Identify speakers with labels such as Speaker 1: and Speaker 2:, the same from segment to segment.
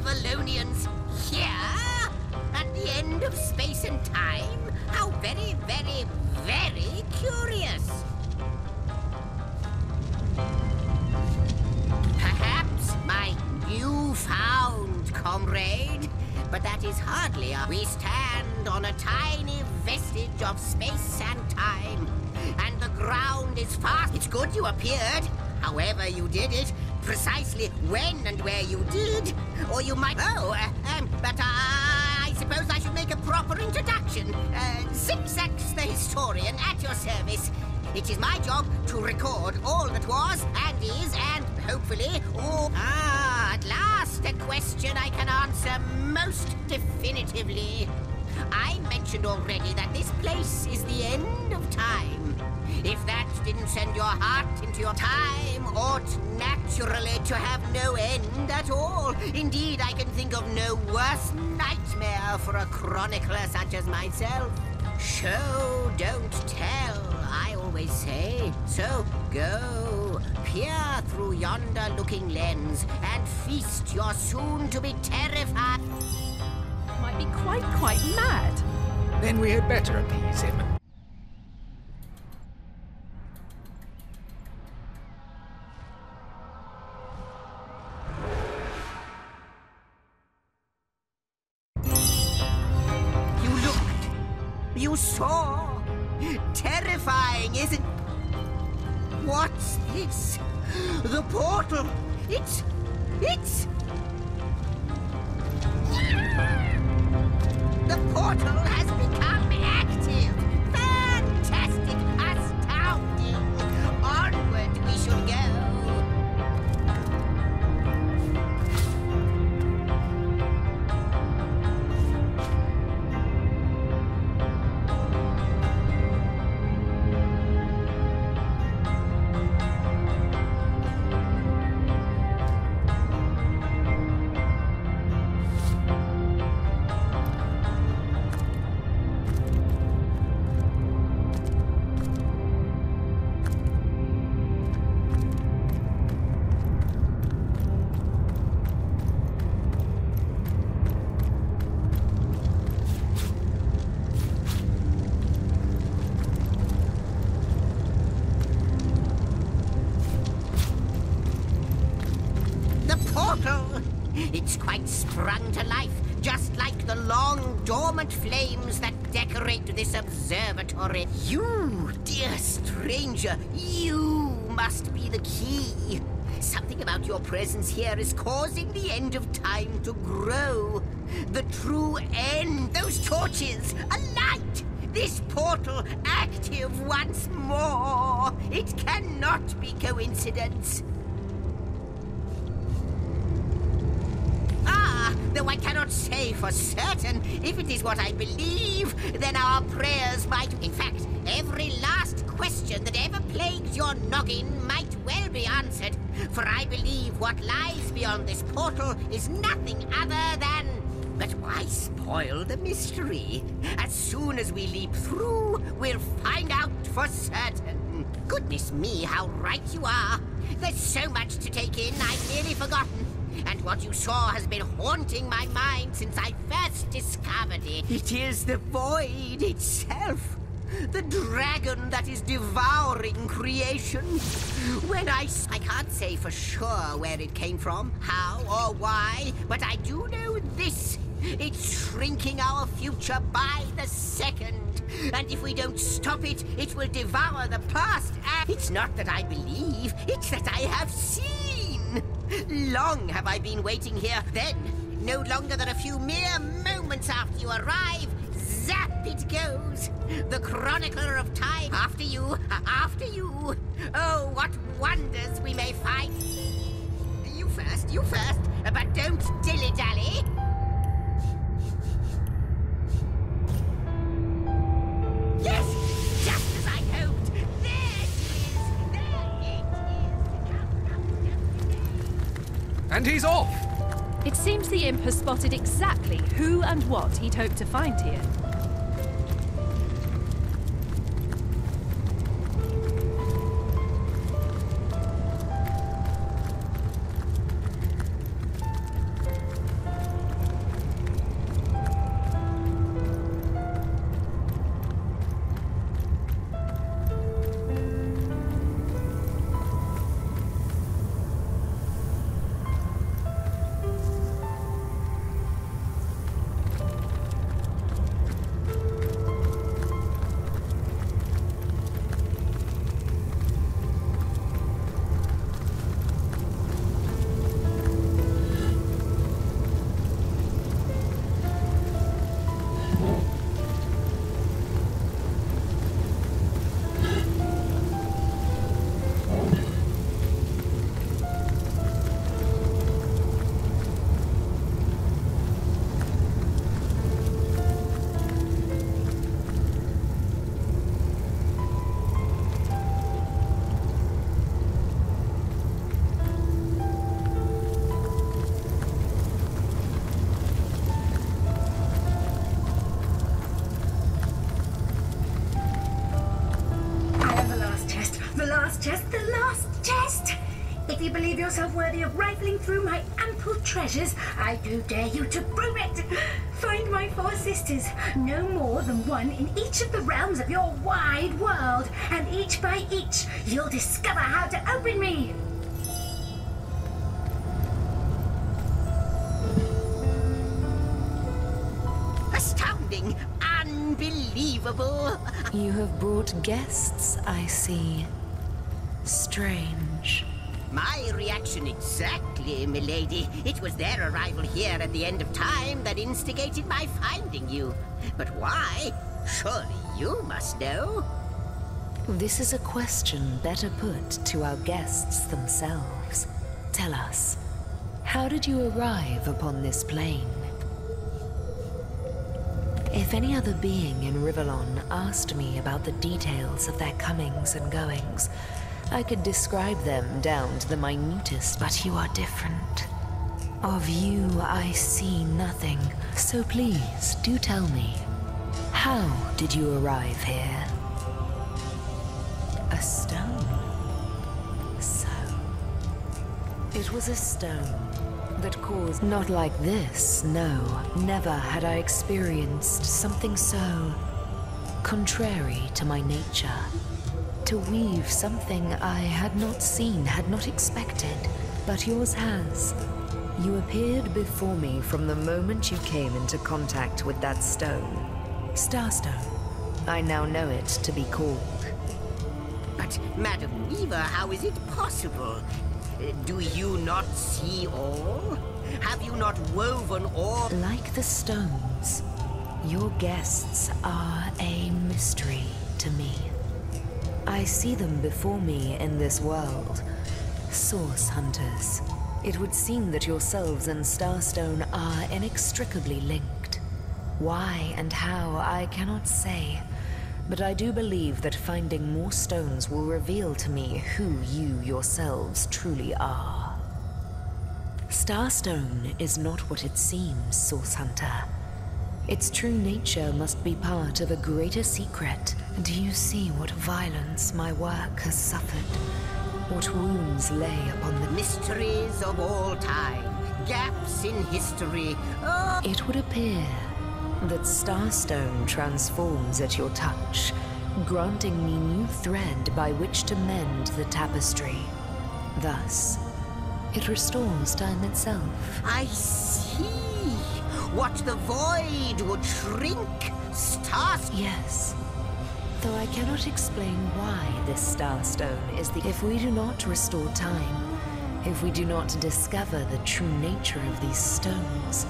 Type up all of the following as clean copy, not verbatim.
Speaker 1: Avalonians here? At the end of space and time? How very, very, very curious. Perhaps my newfound comrade, but that is hardly a... We stand on a tiny vestige of space and time, and the ground is fast. It's good you appeared, however you did it, precisely when and where you did, or you might... I suppose I should make a proper introduction. Zigzags the historian at your service. It is my job to record all that was and is and hopefully all... at last a question I can answer most definitively. I mentioned already that this place is the end of time. If that didn't send your heart into your time ought naturally to have no end at all. Indeed, I can think of no worse nightmare for a chronicler such as myself. Show, don't tell, I always say. So go, peer through yonder looking lens and feast your soon-to-be terrified...
Speaker 2: Might be quite mad.
Speaker 3: Then we had better appease him.
Speaker 1: You saw? Terrifying, isn't... What's this? The portal! It's... The portal has become active! Fantastic! Astounding! Onward we should go! It's quite sprung to life, just like the long, dormant flames that decorate this observatory. You, dear stranger, you must be the key. Something about your presence here is causing the end of time to grow. The true end, those torches, a light! This portal active once more. It cannot be coincidence. Though I cannot say for certain, if it is what I believe, then our prayers might... In fact, every last question that ever plagued your noggin might well be answered, for I believe what lies beyond this portal is nothing other than... But why spoil the mystery? As soon as we leap through, we'll find out for certain. Goodness me, how right you are. There's so much to take in, I've nearly forgotten. And what you saw has been haunting my mind since I first discovered it. It is the void itself. The dragon that is devouring creation. When I can't say for sure where it came from, how or why, but I do know this. It's shrinking our future by the second. And if we don't stop it, it will devour the past. And it's not that I believe, it's that I have seen. Long have I been waiting here. Then, no longer than a few mere moments after you arrive, zap it goes. The chronicler of time. After you, after you. Oh, what wonders we may find. You first, but don't dilly-dally. Yes, just as I hoped. There it is.
Speaker 3: And he's off!
Speaker 2: It seems the imp has spotted exactly who and what he'd hoped to find here.
Speaker 4: last chest, the last chest! If you believe yourself worthy of rifling through my ample treasures, I do dare you to prove it! Find my 4 sisters, no more than one in each of the realms of your wide world, and each by each, you'll discover how to open me!
Speaker 1: Astounding! Unbelievable!
Speaker 5: You have brought guests, I see. Strange.
Speaker 1: My reaction exactly, milady. It was their arrival here at the end of time that instigated my finding you. But why? Surely you must know.
Speaker 5: This is a question better put to our guests themselves. Tell us, how did you arrive upon this plane? If any other being in Rivellon asked me about the details of their comings and goings, I could describe them down to the minutest, but you are different. Of you, I see nothing. So please, do tell me, how did you arrive here? A stone. So, it was a stone that caused... Not like this, no. Never had I experienced something so contrary to my nature. To weave something I had not seen, had not expected, but yours has. You appeared before me from the moment you came into contact with that stone. Starstone. I now know it to be called.
Speaker 1: But, Madam Weaver, how is it possible? Do you not see all? Have you not woven all?
Speaker 5: Like the stones, your guests are a mystery to me. I see them before me in this world. Source hunters. It would seem that yourselves and Starstone are inextricably linked. Why and how, I cannot say. But I do believe that finding more stones will reveal to me who you yourselves truly are. Starstone is not what it seems, Source Hunter. Its true nature must be part of a greater secret. Do you see what violence my work has suffered? What wounds lay upon the
Speaker 1: mysteries of all time, gaps in history. Oh.
Speaker 5: It would appear that Starstone transforms at your touch, granting me new thread by which to mend the tapestry. Thus, it restores time itself.
Speaker 1: I see. What the void would shrink,
Speaker 5: Yes. Though I cannot explain why this Starstone is the... If we do not restore time, if we do not discover the true nature of these stones,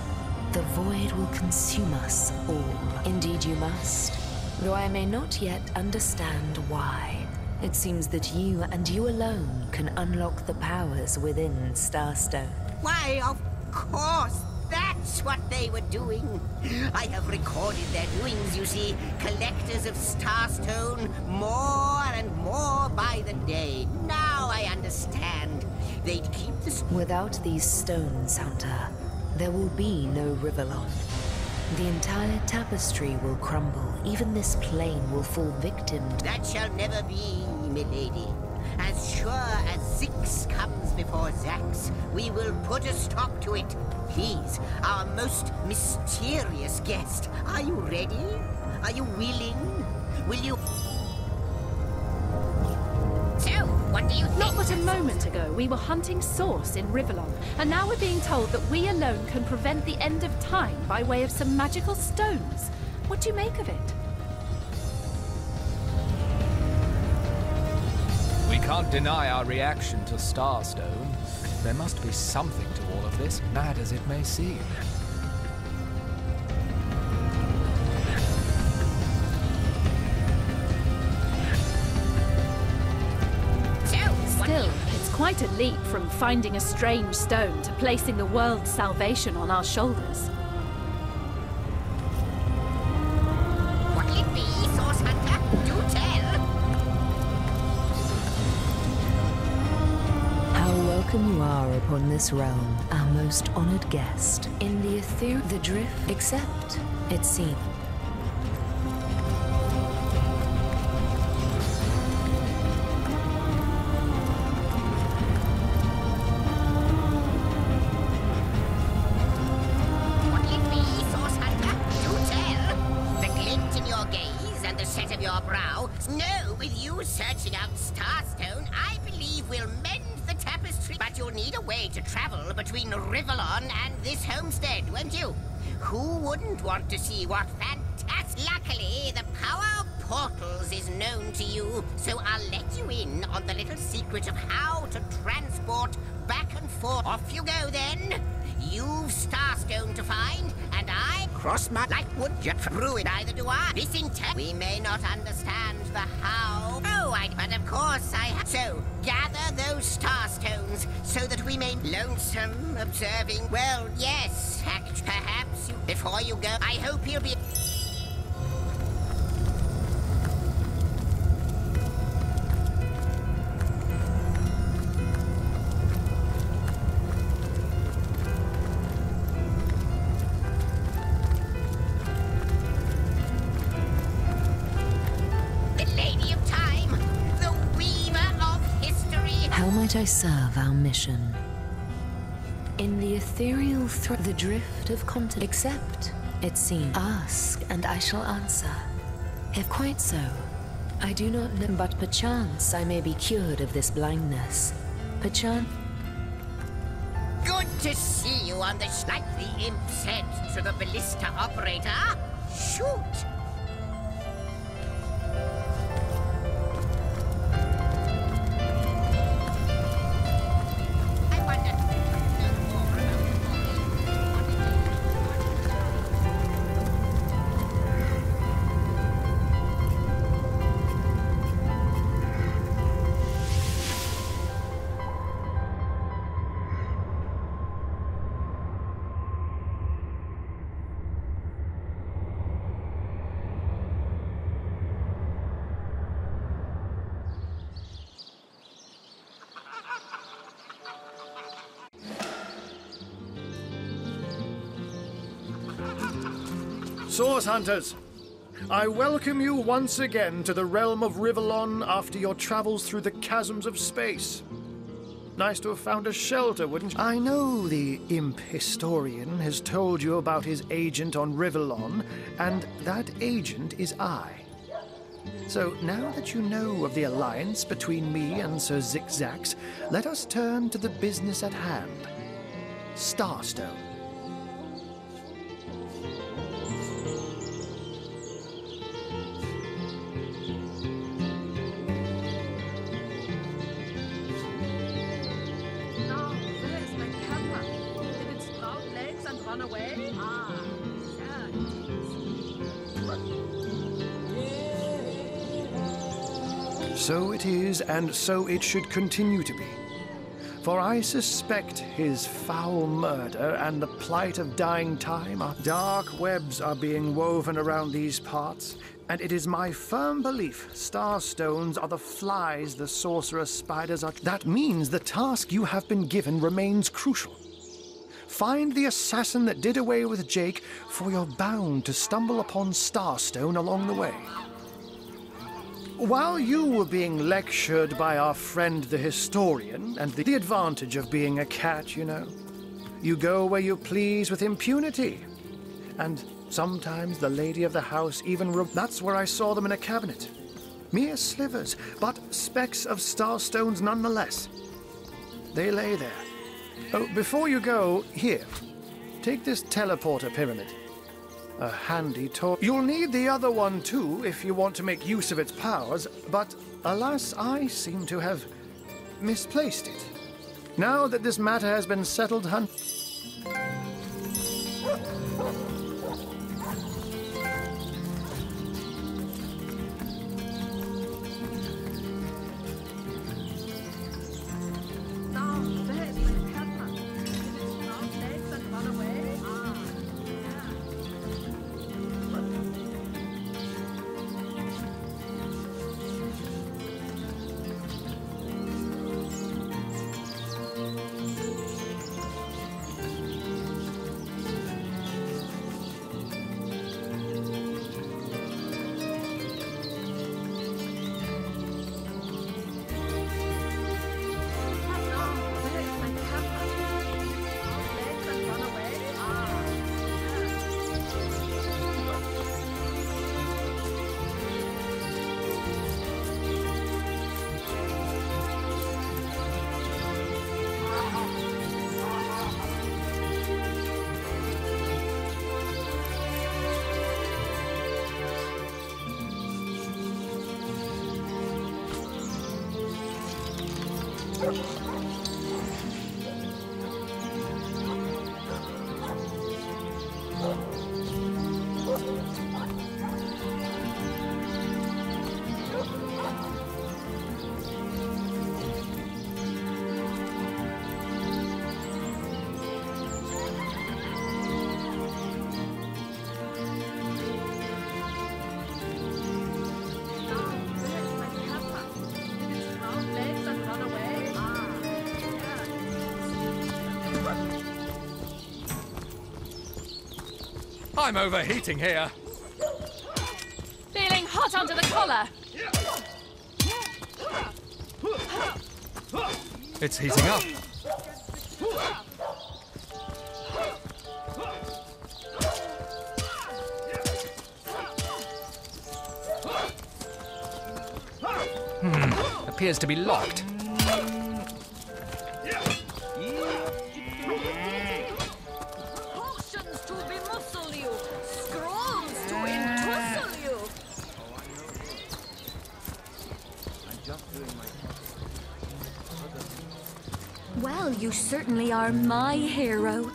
Speaker 5: the void will consume us all. Indeed you must. Though I may not yet understand why. It seems that you and you alone can unlock the powers within Starstone.
Speaker 1: Why, of course. That's what they were doing. I have recorded their doings, you see. Collectors of Starstone, more and more by the day. Now I understand. They'd keep the...
Speaker 5: Without these stones, Hunter, there will be no Rivellon. The entire tapestry will crumble. Even this plane will fall victim to...
Speaker 1: That shall never be, milady. As sure as Zix comes before Zax, we will put a stop to it. Please, our most mysterious guest, are you ready? Are you willing? Will you... So, what do you think?
Speaker 2: Not but a moment ago, we were hunting Source in Rivellon, and now we're being told that we alone can prevent the end of time by way of some magical stones. What do you make of it?
Speaker 3: We can't deny our reaction to Starstone. There must be something to all of this, mad as it may seem.
Speaker 2: Still, it's quite a leap from finding a strange stone to placing the world's salvation on our shoulders.
Speaker 1: What'll it be, Source Hunter? Do tell!
Speaker 5: How welcome you are upon this realm, our most honored guest. In the ethereal, the drift, except, it seems.
Speaker 1: With you searching out Starstone, I believe we'll mend the tapestry. But you'll need a way to travel between Rivellon and this homestead, won't you? Who wouldn't want to see what fantastic... Luckily, the power of portals is known to you, so I'll let you in on the little secret of how to transport back and forth. Off you go, then. You've Starstone to find, and I cross my like wood just through it. Neither do I. This we may not understand the how. Oh, but of course I have. So gather those Starstones so that we may lonesome observing. Well, yes, perhaps before you go. I hope you'll be.
Speaker 5: I serve our mission. In the ethereal the drift of continent. Except, it seems, ask and I shall answer. If quite so, I do not know, but perchance I may be cured of this blindness. Perchance.
Speaker 1: Good to see you on the like the imp said to the ballista operator. Shoot!
Speaker 6: Source Hunters, I welcome you once again to the realm of Rivellon after your travels through the chasms of space. Nice to have found a shelter, wouldn't you? I know the imp historian has told you about his agent on Rivellon, and that agent is I. So now that you know of the alliance between me and Sir Zigzags, let us turn to the business at hand. Starstone. So it is, and so it should continue to be. For I suspect his foul murder and the plight of dying time are dark webs are being woven around these parts, and it is my firm belief Starstones are the flies the sorcerer's spiders are. That means the task you have been given remains crucial. Find the assassin that did away with Jake, for you're bound to stumble upon Starstone along the way. While you were being lectured by our friend the historian, and the advantage of being a cat, you know, you go where you please with impunity. And sometimes the lady of the house even that's where I saw them in a cabinet. Mere slivers, but specks of Starstones nonetheless. They lay there. Oh, before you go, here, take this teleporter pyramid. A handy toy. You'll need the other one too if you want to make use of its powers, but alas, I seem to have misplaced it. Now that this matter has been settled,
Speaker 3: I'm overheating here.
Speaker 2: Feeling hot under the collar.
Speaker 3: It's heating up. Appears to be locked.
Speaker 7: Potions to bemuscle you, scrolls to entussle you.
Speaker 8: Well, you certainly are my hero.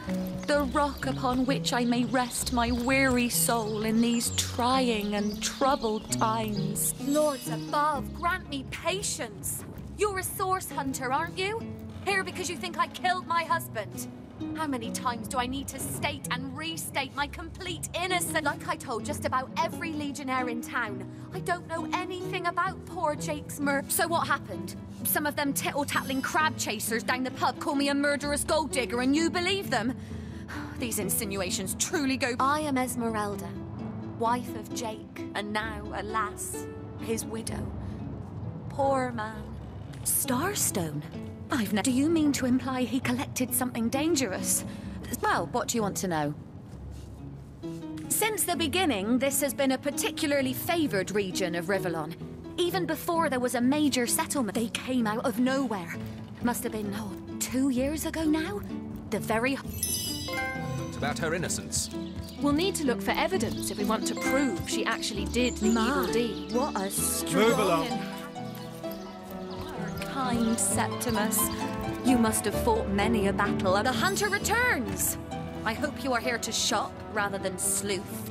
Speaker 8: The rock upon which I may rest my weary soul in these trying and troubled times. Lords above, grant me patience. You're a source hunter, aren't you? Here because you think I killed my husband. How many times do I need to state and restate my complete innocence? Like I told just about every legionnaire in town, I don't know anything about poor Jake's murder. So what happened? Some of them tittle-tattling crab chasers down the pub call me a murderous gold digger and you believe them? These insinuations truly go... I am Esmeralda, wife of Jake, and now, alas, his widow. Poor man. Starstone? Do you mean to imply he collected something dangerous? Well, what do you want to know? Since the beginning, this has been a particularly favored region of Rivellon. Even before there was a major settlement, they came out of nowhere. Must have been, 2 years ago now? The very...
Speaker 3: It's about her innocence.
Speaker 2: We'll need to look for evidence if we want to prove she actually did the evil deed.
Speaker 8: What a strong...
Speaker 6: Move along.
Speaker 8: Kind Septimus, you must have fought many a battle. The hunter returns! I hope you are here to shop rather than sleuth.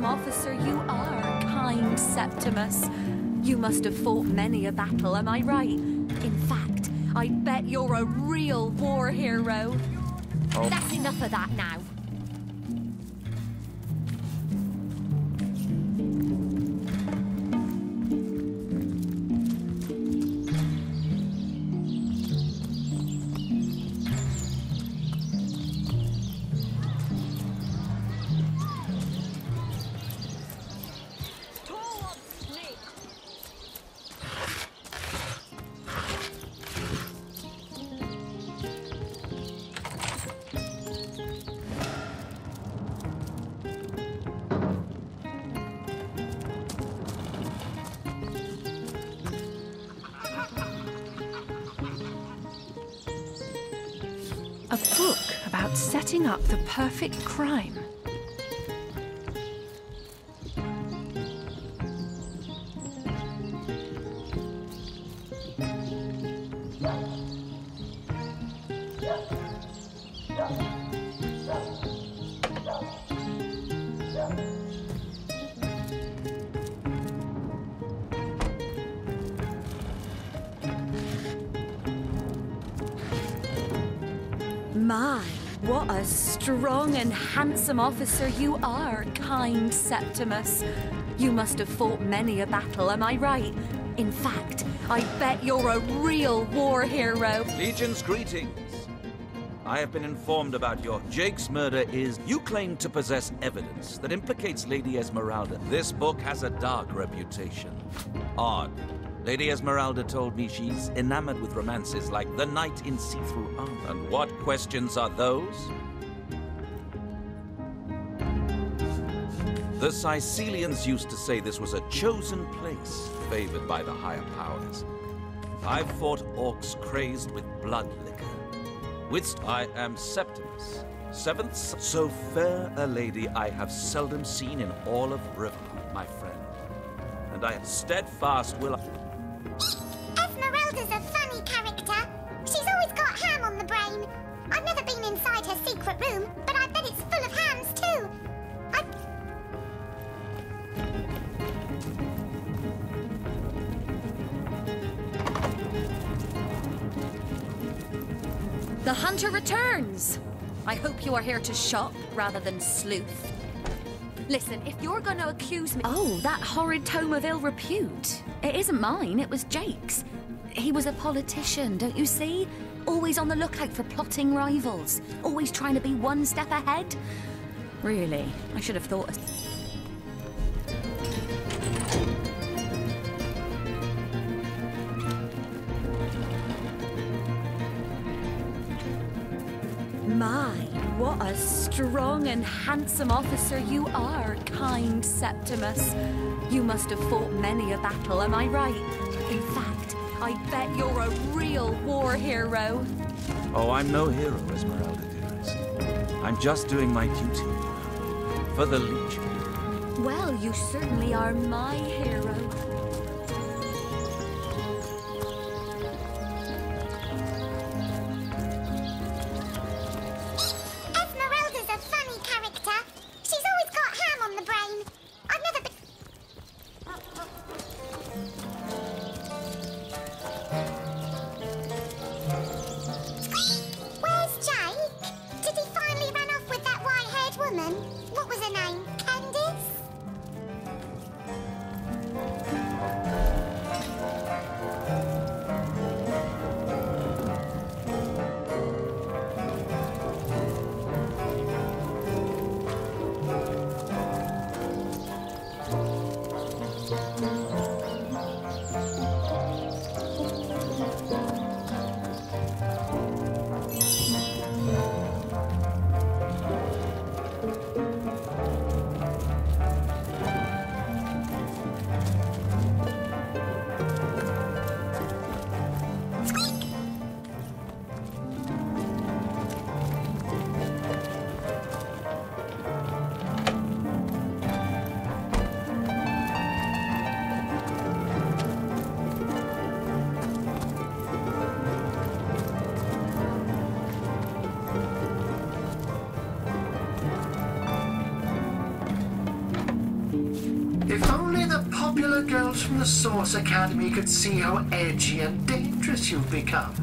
Speaker 8: Officer you are, kind Septimus. You must have fought many a battle, am I right? In fact, I bet you're a real war hero. Oh. That's enough of that now.
Speaker 2: A book about setting up the perfect crime.
Speaker 8: My, what a strong and handsome officer you are, kind Septimus. You must have fought many a battle, am I right? In fact, I bet you're a real war hero.
Speaker 9: Legion's greetings. I have been informed about your Jake's murder is... You claim to possess evidence that implicates Lady Esmeralda. This book has a dark reputation. Odd. Lady Esmeralda told me she's enamored with romances like the knight in see-through armor. And what questions are those? The Sicilians used to say this was a chosen place, favored by the higher powers. I've fought orcs crazed with blood liquor. I am Septimus, seventh, so fair a lady I have seldom seen in all of Riverheart, my friend. And I am steadfast will I...
Speaker 10: Esmeralda's a funny character. She's always got ham on the brain. I've never been inside her secret room, but I bet it's full of hams too.
Speaker 8: The hunter returns! I hope you are here to shop rather than sleuth. Listen, if you're going to accuse me... Oh, that horrid tome of ill repute. It isn't mine, it was Jake's. He was a politician, don't you see? Always on the lookout for plotting rivals. Always trying to be one step ahead. Really, I should have thought of... My, what a strong and handsome officer you are, kind Septimus. You must have fought many a battle, am I right? In fact, I bet you're a real war hero.
Speaker 9: Oh, I'm no hero, Esmeralda, dearest. I'm just doing my duty for the Legion.
Speaker 8: Well, you certainly are my hero.
Speaker 10: Esmeralda's a funny character. She's always got ham on the brain. I've never been... Where's Jake? Did he finally run off with that white-haired woman? What was her name? Candice?
Speaker 6: If only the popular girls from the Source Academy could see how edgy and dangerous you've become.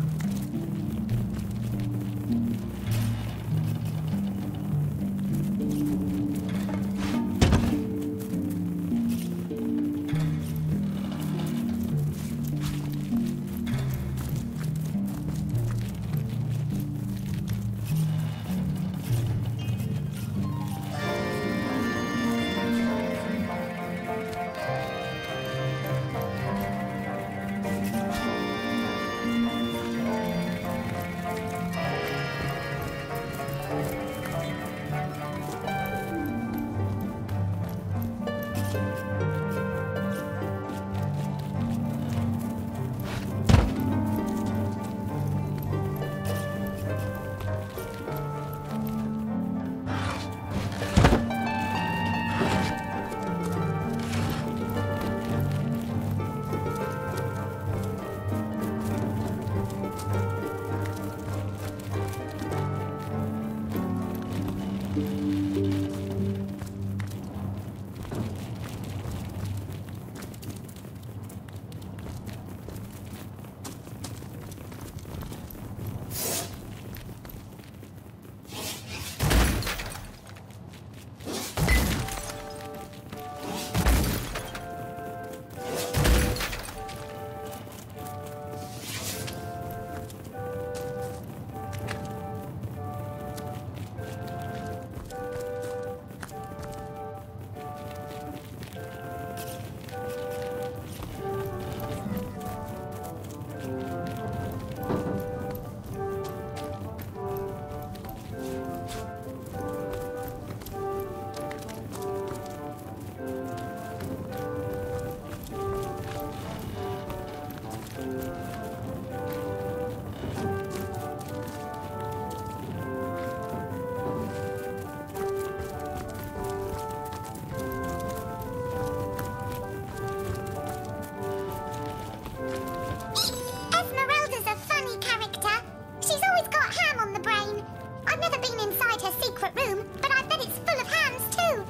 Speaker 10: never been inside her secret room, but I bet it's full of hands too.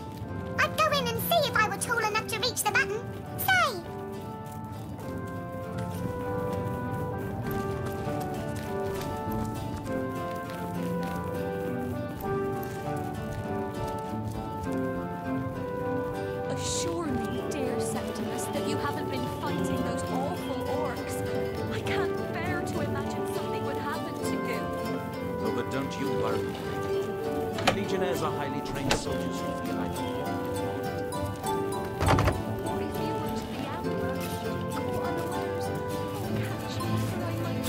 Speaker 10: I'd go in and see if I were tall enough to reach the button. Say!
Speaker 8: Assure me, dear Septimus, that you haven't been fighting those awful orcs. I can't bear to imagine something would happen to you.
Speaker 9: Oh, but don't you worry. Legionnaires are highly trained soldiers who feel like
Speaker 8: Or if you were to be ambushed, caught unawares, catch me for I might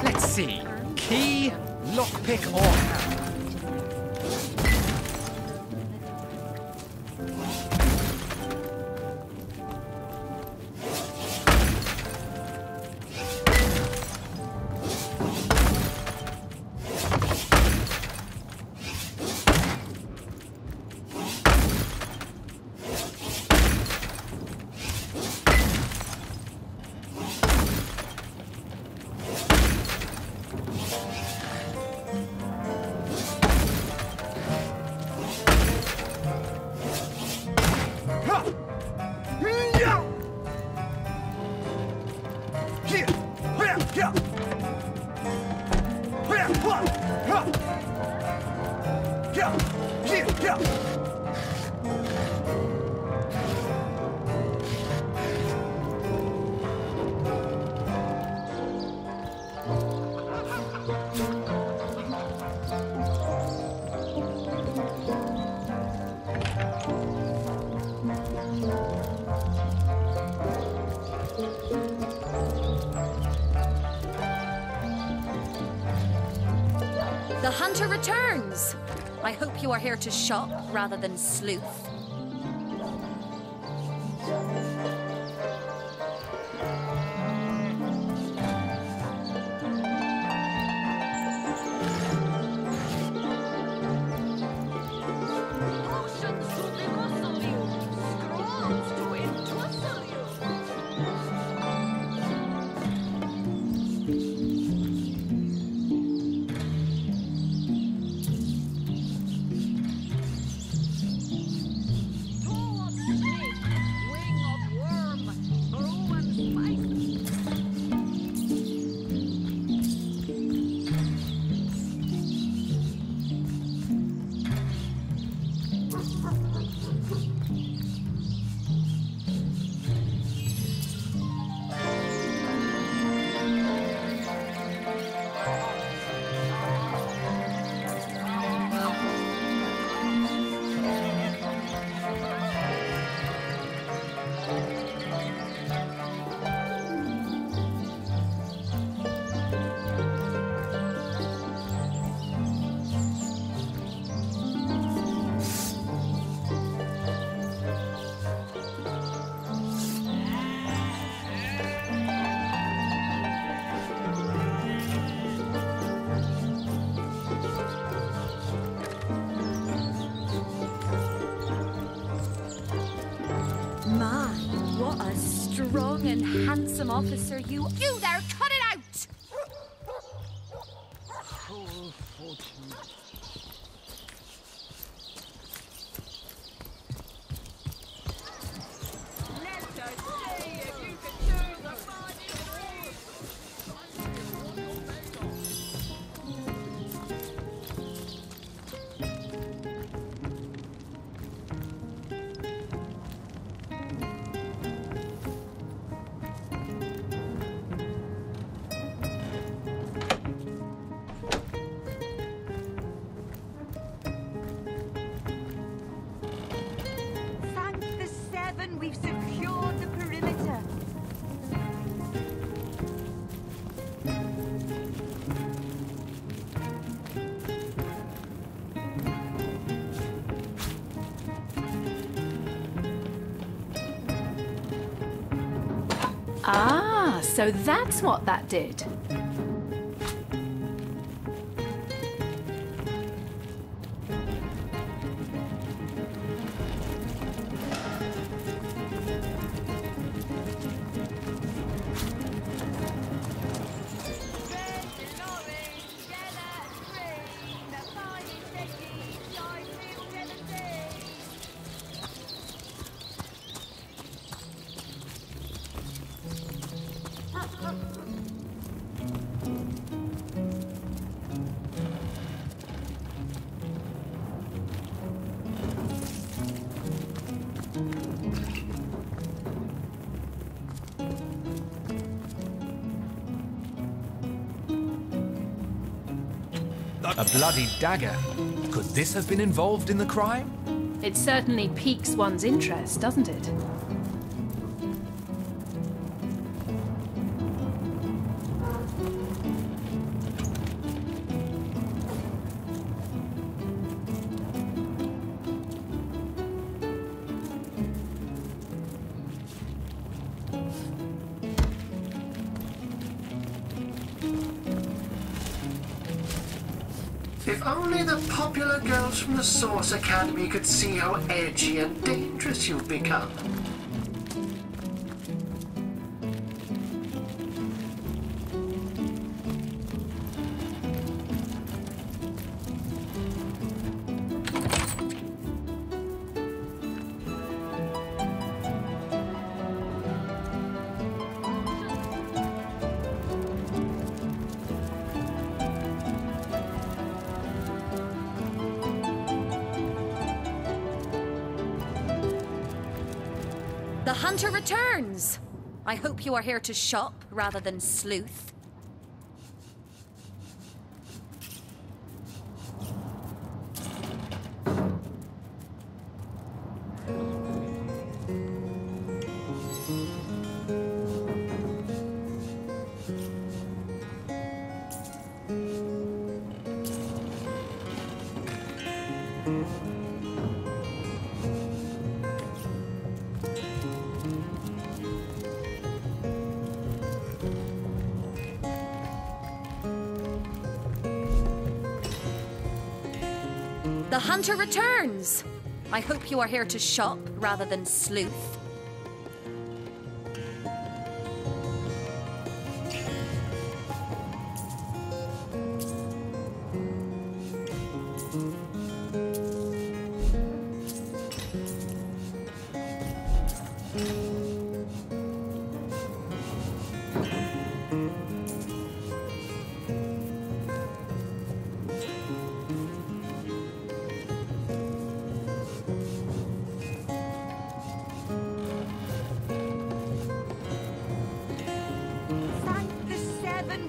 Speaker 3: Let's see. Key, lockpick, or hammer?
Speaker 8: The hunter returns! I hope you are here to shop rather than sleuth. Strong and handsome officer you...
Speaker 1: You there, cut it out!
Speaker 6: Cruel fortune.
Speaker 7: Let us see if you can do the
Speaker 2: Ah, so that's what that did.
Speaker 3: A bloody dagger. Could this have been involved in the crime?
Speaker 2: It certainly piques one's interest, doesn't it?
Speaker 6: If only the popular girls from the Source Academy could see how edgy and dangerous you've become.
Speaker 8: The hunter returns! I hope you are here to shop rather than sleuth. The hunter returns! I hope you are here to shop rather than sleuth.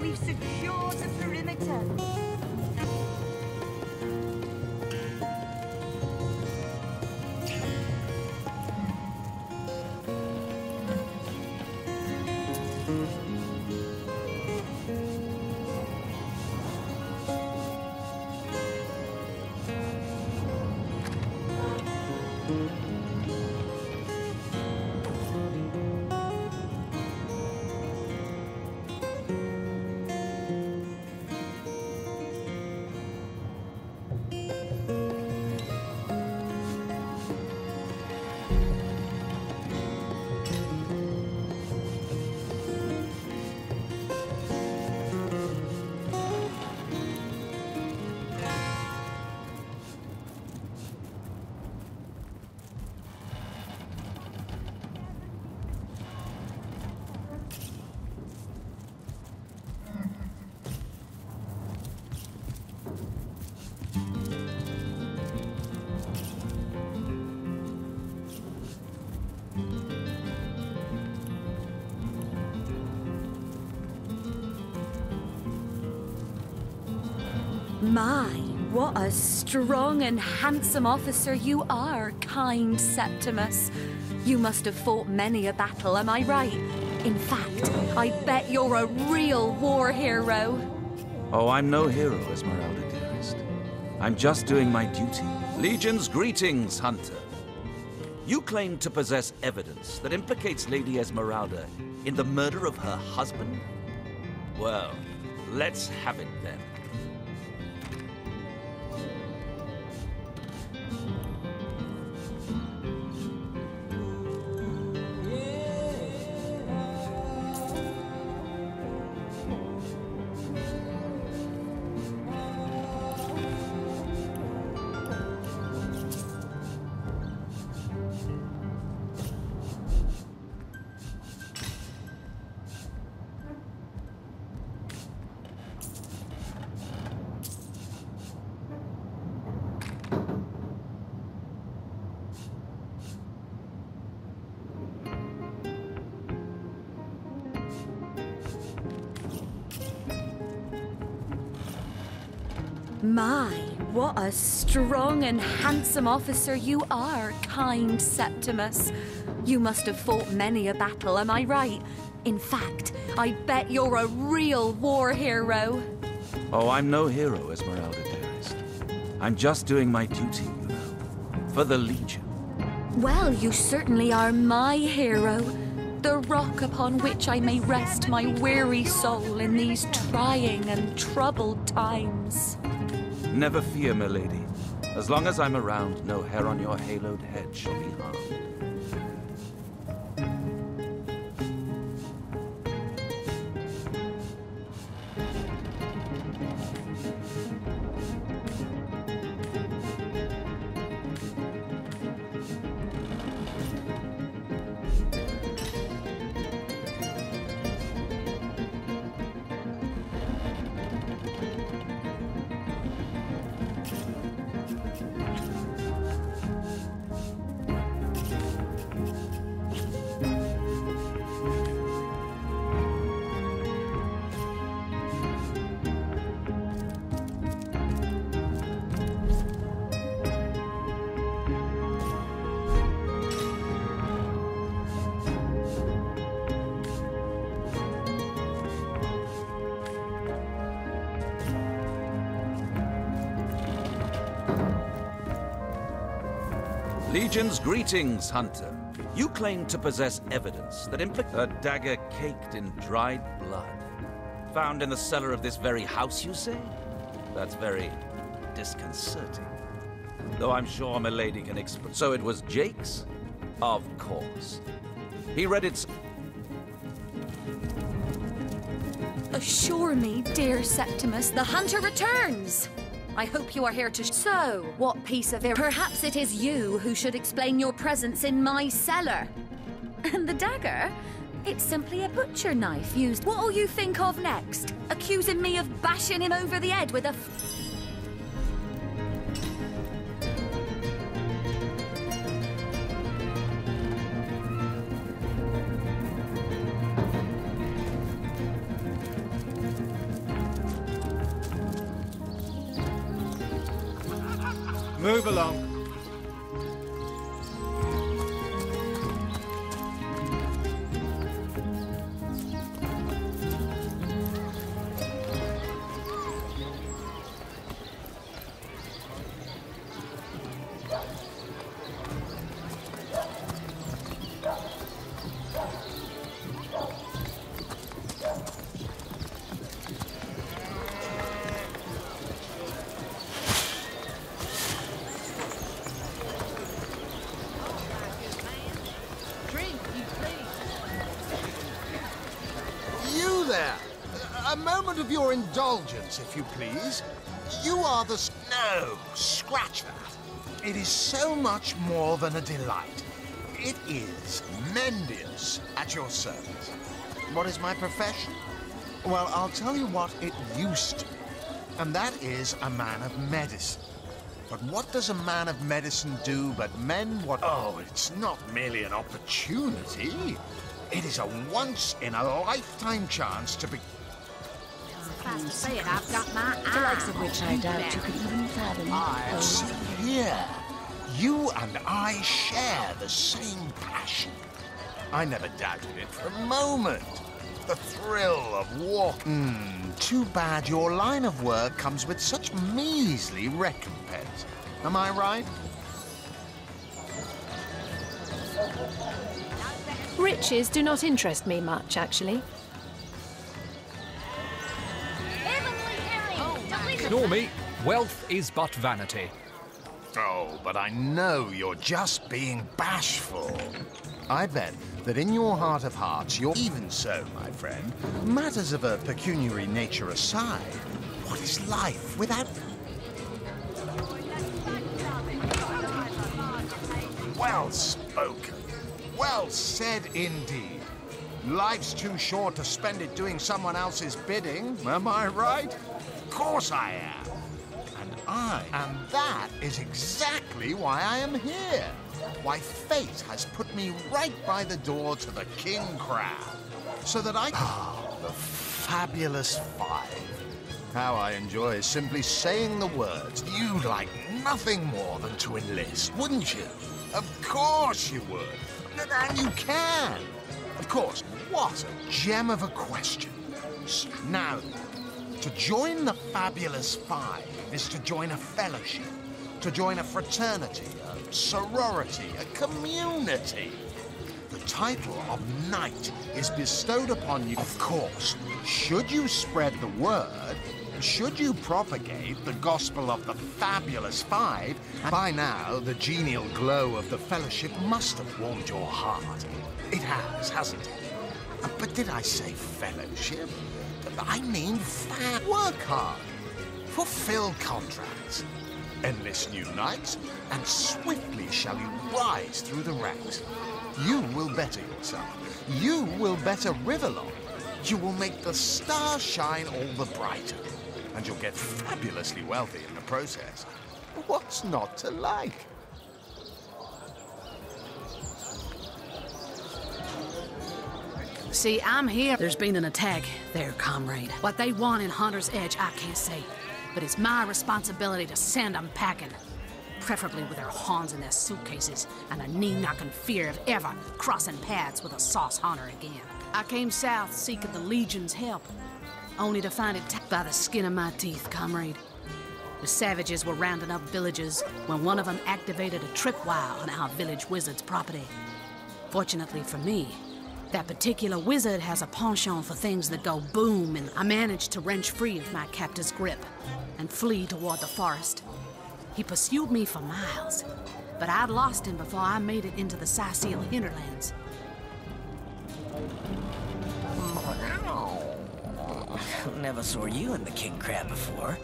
Speaker 7: We've secured the perimeter. My, what a strong and handsome officer you are, kind Septimus. You must have fought many a battle, am I right? In fact, I bet you're a real war hero.
Speaker 9: Oh, I'm no hero, Esmeralda, dearest. I'm just doing my duty. Legion's greetings, Hunter. You claim to possess evidence that implicates Lady Esmeralda in the murder of her husband? Well, let's have it then.
Speaker 7: My, what a strong and handsome officer you are, kind Septimus. You must have fought many a battle, am I right? In fact, I bet you're a real war hero.
Speaker 9: Oh, I'm no hero, Esmeralda, dearest. I'm just doing my duty, you know, for the Legion.
Speaker 8: Well, you certainly are my hero. The rock upon which I may rest my weary soul in these trying and troubled times.
Speaker 9: Never fear, milady. As long as I'm around, no hair on your haloed head shall be harmed. Legion's greetings, Hunter. You claim to possess evidence that implicates a dagger caked in dried blood. Found in the cellar of this very house, you say? That's very disconcerting. Though I'm sure milady can explain. So it was Jake's? Of course. He read its...
Speaker 7: Assure me, dear Septimus, the hunter returns. I hope you are here to... So, what piece of... Perhaps it is you who should explain your presence in my cellar. And the dagger? It's simply a butcher knife used... What'll you think of next? Accusing me of bashing him over the head with a...
Speaker 6: Move along.
Speaker 11: A moment of your indulgence, if you please. You are the... No, scratch that. It is so much more than a delight. It is Mendius at your service. What is my profession? Well, I'll tell you what it used to be. And that is a man of medicine. But what does a man of medicine do but mend what... Oh, it's not merely an opportunity. It is a once-in-a-lifetime chance to be...
Speaker 1: Fast to say it, I've got my
Speaker 5: The likes of which I doubt you could even fathom.
Speaker 11: See here, you and I share the same passion. I never doubted it for a moment. The thrill of walking. Too bad your line of work comes with such measly recompense. Am I right?
Speaker 2: Riches do not interest me much, actually.
Speaker 3: Normie, wealth is but vanity.
Speaker 11: Oh, but I know you're just being bashful. I bet that in your heart of hearts, you're even so, my friend. Matters of a pecuniary nature aside, what is life without... Well spoken. Well said indeed. Life's too short to spend it doing someone else's bidding, am I right? Of course I am. And that is exactly why I am here. Why fate has put me right by the door to the King Crab. So that I... Ah, the fabulous 5. How I enjoy simply saying the words. You'd like nothing more than to enlist, wouldn't you? Of course you would. And you can. Of course, what a gem of a question. Now, to join the fabulous 5 is to join a fellowship, to join a fraternity, a sorority, a community. The title of knight is bestowed upon you, of course, should you spread the word, should you propagate the gospel of the fabulous 5, and by now the genial glow of the fellowship must have warmed your heart. It has, hasn't it? But did I say fellowship? I mean work hard. Fulfill contracts. Enlist new knights, and swiftly shall you rise through the ranks. You will better yourself. You will better Riverlong. You will make the stars shine all the brighter. And you'll get fabulously wealthy in the process. What's not to like?
Speaker 12: See, I'm here. There's been an attack there, comrade. What they want in Hunter's Edge, I can't say. But it's my responsibility to send them packing. Preferably with their horns in their suitcases and a knee-knocking fear of ever crossing paths with a sauce hunter again. I came south seeking the Legion's help, only to find it by the skin of my teeth, comrade. The savages were rounding up villagers when one of them activated a tripwire on our village wizard's property. Fortunately for me, that particular wizard has a penchant for things that go boom, and I managed to wrench free of my captor's grip and flee toward the forest. He pursued me for miles, but I'd lost him before I made it into the Sicil hinterlands.
Speaker 13: Never saw you in the king crab before.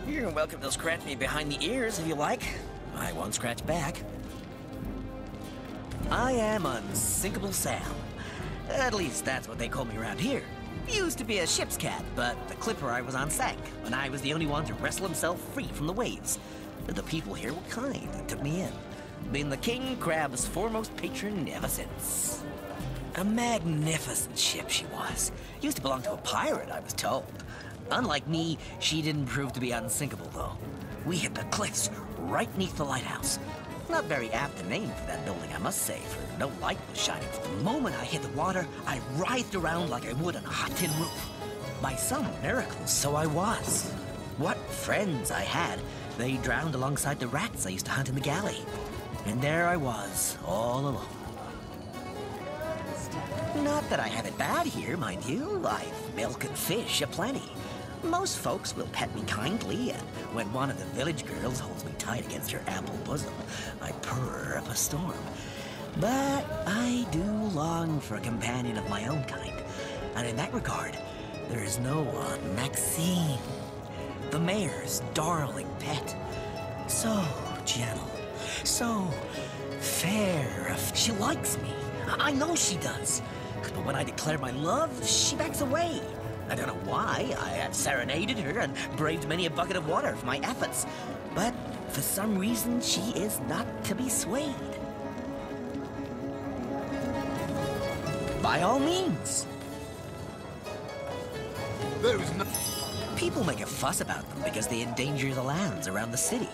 Speaker 13: You're welcome to scratch me behind the ears if you like. I won't scratch back. I am Unsinkable Sam. At least that's what they call me around here. Used to be a ship's cat, but the clipper I was on sank, and I was the only one to wrestle himself free from the waves. The people here were kind and took me in. Been the king crab's foremost patron ever since. A magnificent ship she was. Used to belong to a pirate, I was told. Unlike me, she didn't prove to be unsinkable, though. We hit the cliffs right neath the lighthouse. Not very apt a name for that building, I must say, for no light was shining. The moment I hit the water, I writhed around like I would on a hot tin roof. By some miracle, so I was. What friends I had. They drowned alongside the rats I used to hunt in the galley. And there I was, all alone. Not that I have it bad here, mind you. I've milk and fish aplenty. Most folks will pet me kindly, and when one of the village girls holds me tight against her ample bosom, I purr up a storm. But I do long for a companion of my own kind, and in that regard, there is no one. Maxine, the mayor's darling pet. So gentle, so fair. She likes me. I know she does. But when I declare my love, she backs away. I don't know why. I have serenaded her and braved many a bucket of water for my efforts. But for some reason, she is not to be swayed. By all means.
Speaker 11: There's no...
Speaker 13: People make a fuss about them because they endanger the lands around the city.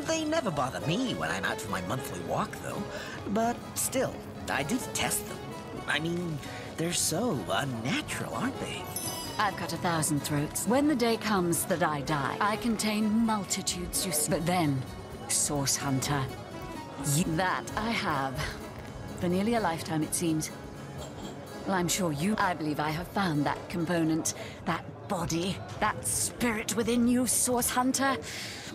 Speaker 13: They never bother me when I'm out for my monthly walk, though. But still, I do detest them. I mean, they're so unnatural, aren't they?
Speaker 7: I've got 1,000 throats. When the day comes that I die, I contain multitudes, you see. But then, Source Hunter, that I have. For nearly a lifetime, it seems. Well, I'm sure you... I believe I have found that component, that body, that spirit within you, Source Hunter.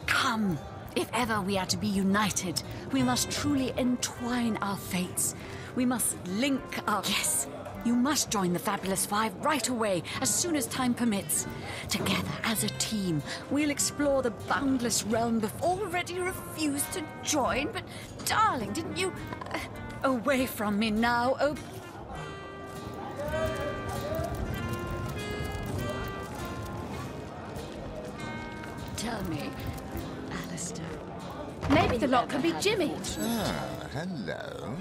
Speaker 7: Come. If ever we are to be united, we must truly entwine our fates. We must link our... Yes, you must join the Fabulous Five right away, as soon as time permits. Together, as a team, we'll explore the boundless realm you've already refused to join. But, darling, didn't you... away from me now, oh... Tell me, Alistair.
Speaker 2: Maybe the lot can be Jimmy.
Speaker 14: Ah, hello.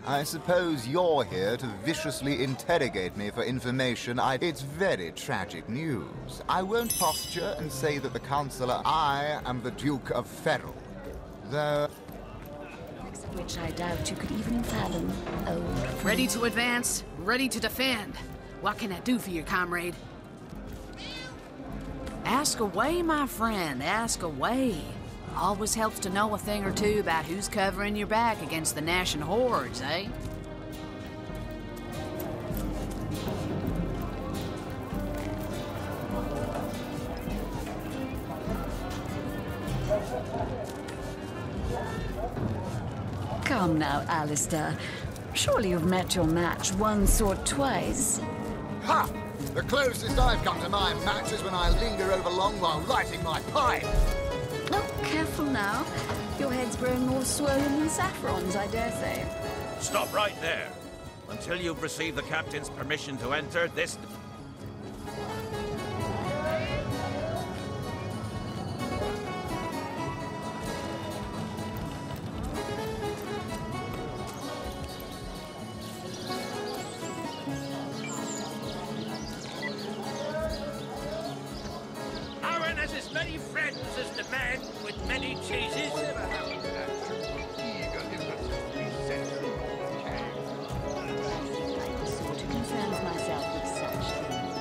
Speaker 14: I suppose you're here to viciously interrogate me for information It's very tragic news. I won't posture and say that the Counselor... I am the Duke of Ferrell. Though...
Speaker 7: Which I doubt you could even fathom. Oh.
Speaker 12: Ready to advance, ready to defend. What can I do for you, comrade? Ask away, my friend, ask away. Always helps to know a thing or two about who's covering your back against the gnashing hordes, eh?
Speaker 7: Come now, Alistair. Surely you've met your match once or twice.
Speaker 14: Ha! The closest I've come to my match is when I linger over long while lighting my pipe.
Speaker 7: Oh, careful now. Your head's growing more swollen than saffrons, I dare say.
Speaker 9: Stop right there. Until you've received the captain's permission to enter this...
Speaker 15: Aaron has as many friends as the man with many cheeses.
Speaker 7: Concerns myself with such things.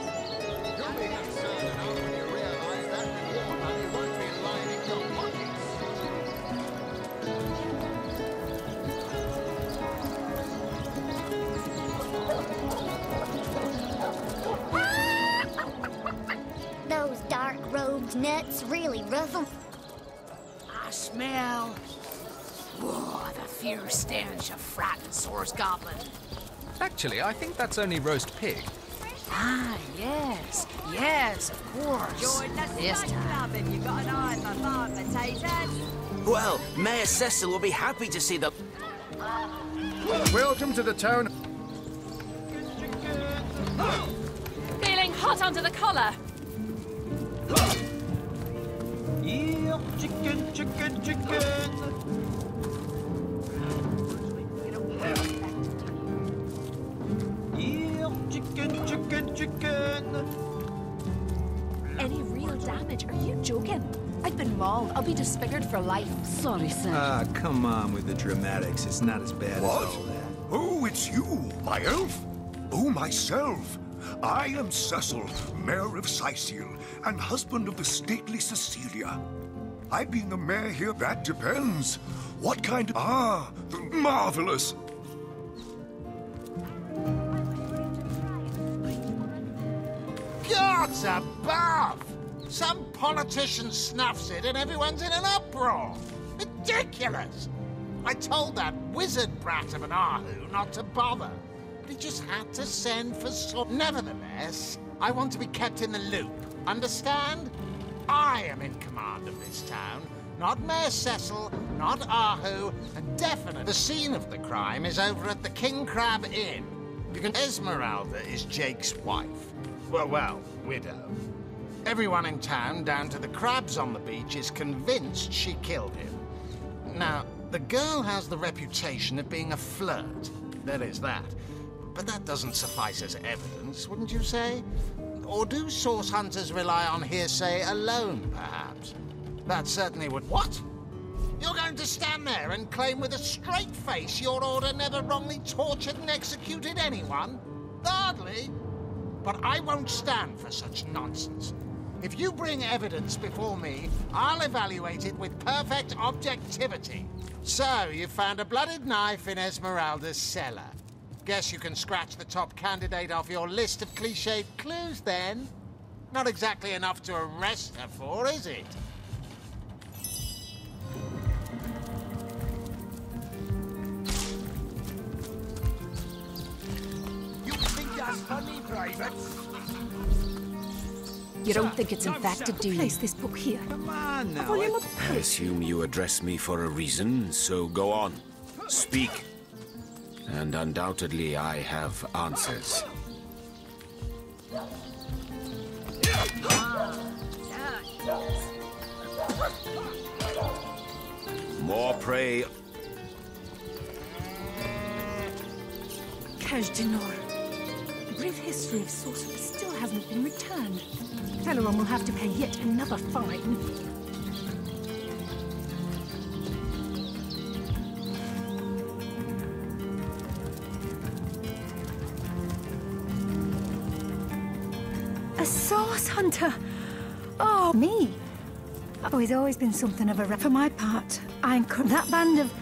Speaker 14: You'll be concerned enough when you realize that reward money won't be lining your
Speaker 10: Those dark robed nuts really ruffle.
Speaker 12: I smell... Whoa, the fierce stench of frightened Source Goblin.
Speaker 3: Actually, I think that's only roast pig.
Speaker 12: Ah, yes. Yes, of course.
Speaker 16: Join the
Speaker 12: This
Speaker 16: snack
Speaker 12: time.
Speaker 16: club if you got an eye for farm potatoes.
Speaker 13: Well, Mayor Cecil will be happy to see the...
Speaker 6: Welcome to the town.
Speaker 2: Feeling hot under the collar.
Speaker 15: Yeah, chicken, chicken, chicken. Yeah, chicken, chicken, chicken.
Speaker 2: Any real damage? Are you joking? I've been mauled. I'll be disfigured for life.
Speaker 7: Sorry, sir.
Speaker 17: Ah, come on with the dramatics. It's not as bad
Speaker 18: What?
Speaker 17: as all that.
Speaker 18: Oh, it's you, my elf? Oh, myself. I am Cecil, Mayor of Sicil, and husband of the stately Cecilia. I being the mayor here, that depends. What kind of... Ah, marvelous.
Speaker 11: Gods above! Some politician snuffs it and everyone's in an uproar. Ridiculous! I told that wizard brat of an Ahu not to bother, but he just had to send for some... Nevertheless, I want to be kept in the loop. Understand? I am in command of this town, not Mayor Cecil, not Ahu, and definitely the scene of the crime is over at the King Crab Inn. You can... Esmeralda is Jake's wife. Well, widow. Everyone in town, down to the crabs on the beach, is convinced she killed him. Now, the girl has the reputation of being a flirt. There is that. But that doesn't suffice as evidence, wouldn't you say? Or do source hunters rely on hearsay alone, perhaps? That certainly would... What? You're going to stand there and claim with a straight face your order never wrongly tortured and executed anyone? Hardly. But I won't stand for such nonsense. If you bring evidence before me, I'll evaluate it with perfect objectivity. So, you found a blooded knife in Esmeralda's cellar. Guess you can scratch the top candidate off your list of cliched clues, then. Not exactly enough to arrest her for, is it?
Speaker 15: You think that's funny, Private?
Speaker 12: You don't think it's infected, do you? Place this book here.
Speaker 15: Come on now.
Speaker 19: I assume you address me for a reason, so go on. Speak. And undoubtedly I have answers. More prey.
Speaker 4: Kaj'Dinor. Brief history of sorcery still hasn't been returned. Teleron will have to pay yet another fine. A source hunter! Oh, me! Oh, he's always been something of a rep. For my part, I encourage that band of...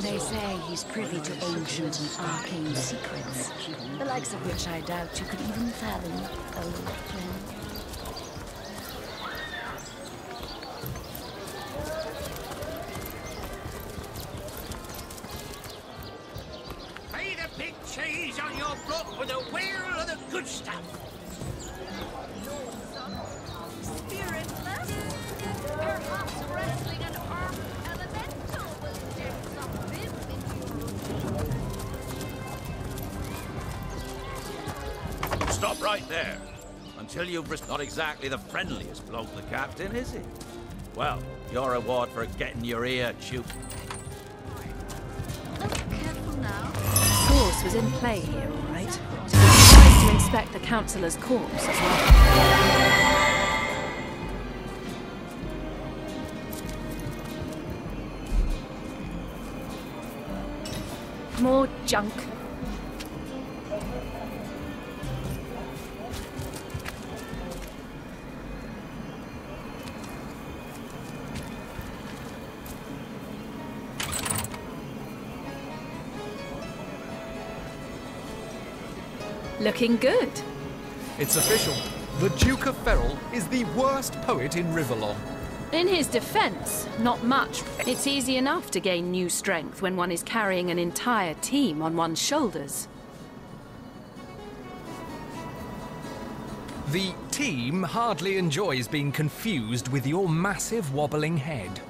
Speaker 5: They say he's privy to ancient and arcane secrets, the likes of which I doubt you could even fathom, old friend.
Speaker 15: Pay the big cheese on your block with a wheel of the good stuff.
Speaker 2: Spiritless? Perhaps wrestling an armed elemental will inject some vim into your...
Speaker 9: Stop right there. Until you've risked not exactly the friendliest bloke, the captain, is he? Well, your reward for getting your ear chewed.
Speaker 2: Source was in play here, all right. So we decided to inspect the councillor's corpse as well. More junk. Looking good.
Speaker 3: It's official. The Duke of Ferrol is the worst poet in Rivellon.
Speaker 2: In his defense, not much. It's easy enough to gain new strength when one is carrying an entire team on one's shoulders.
Speaker 3: The team hardly enjoys being confused with your massive wobbling head.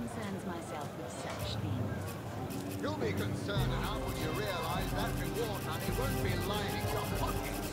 Speaker 16: concerns myself with such things.
Speaker 14: You'll be concerned enough when you realize that reward money won't be lining your pockets.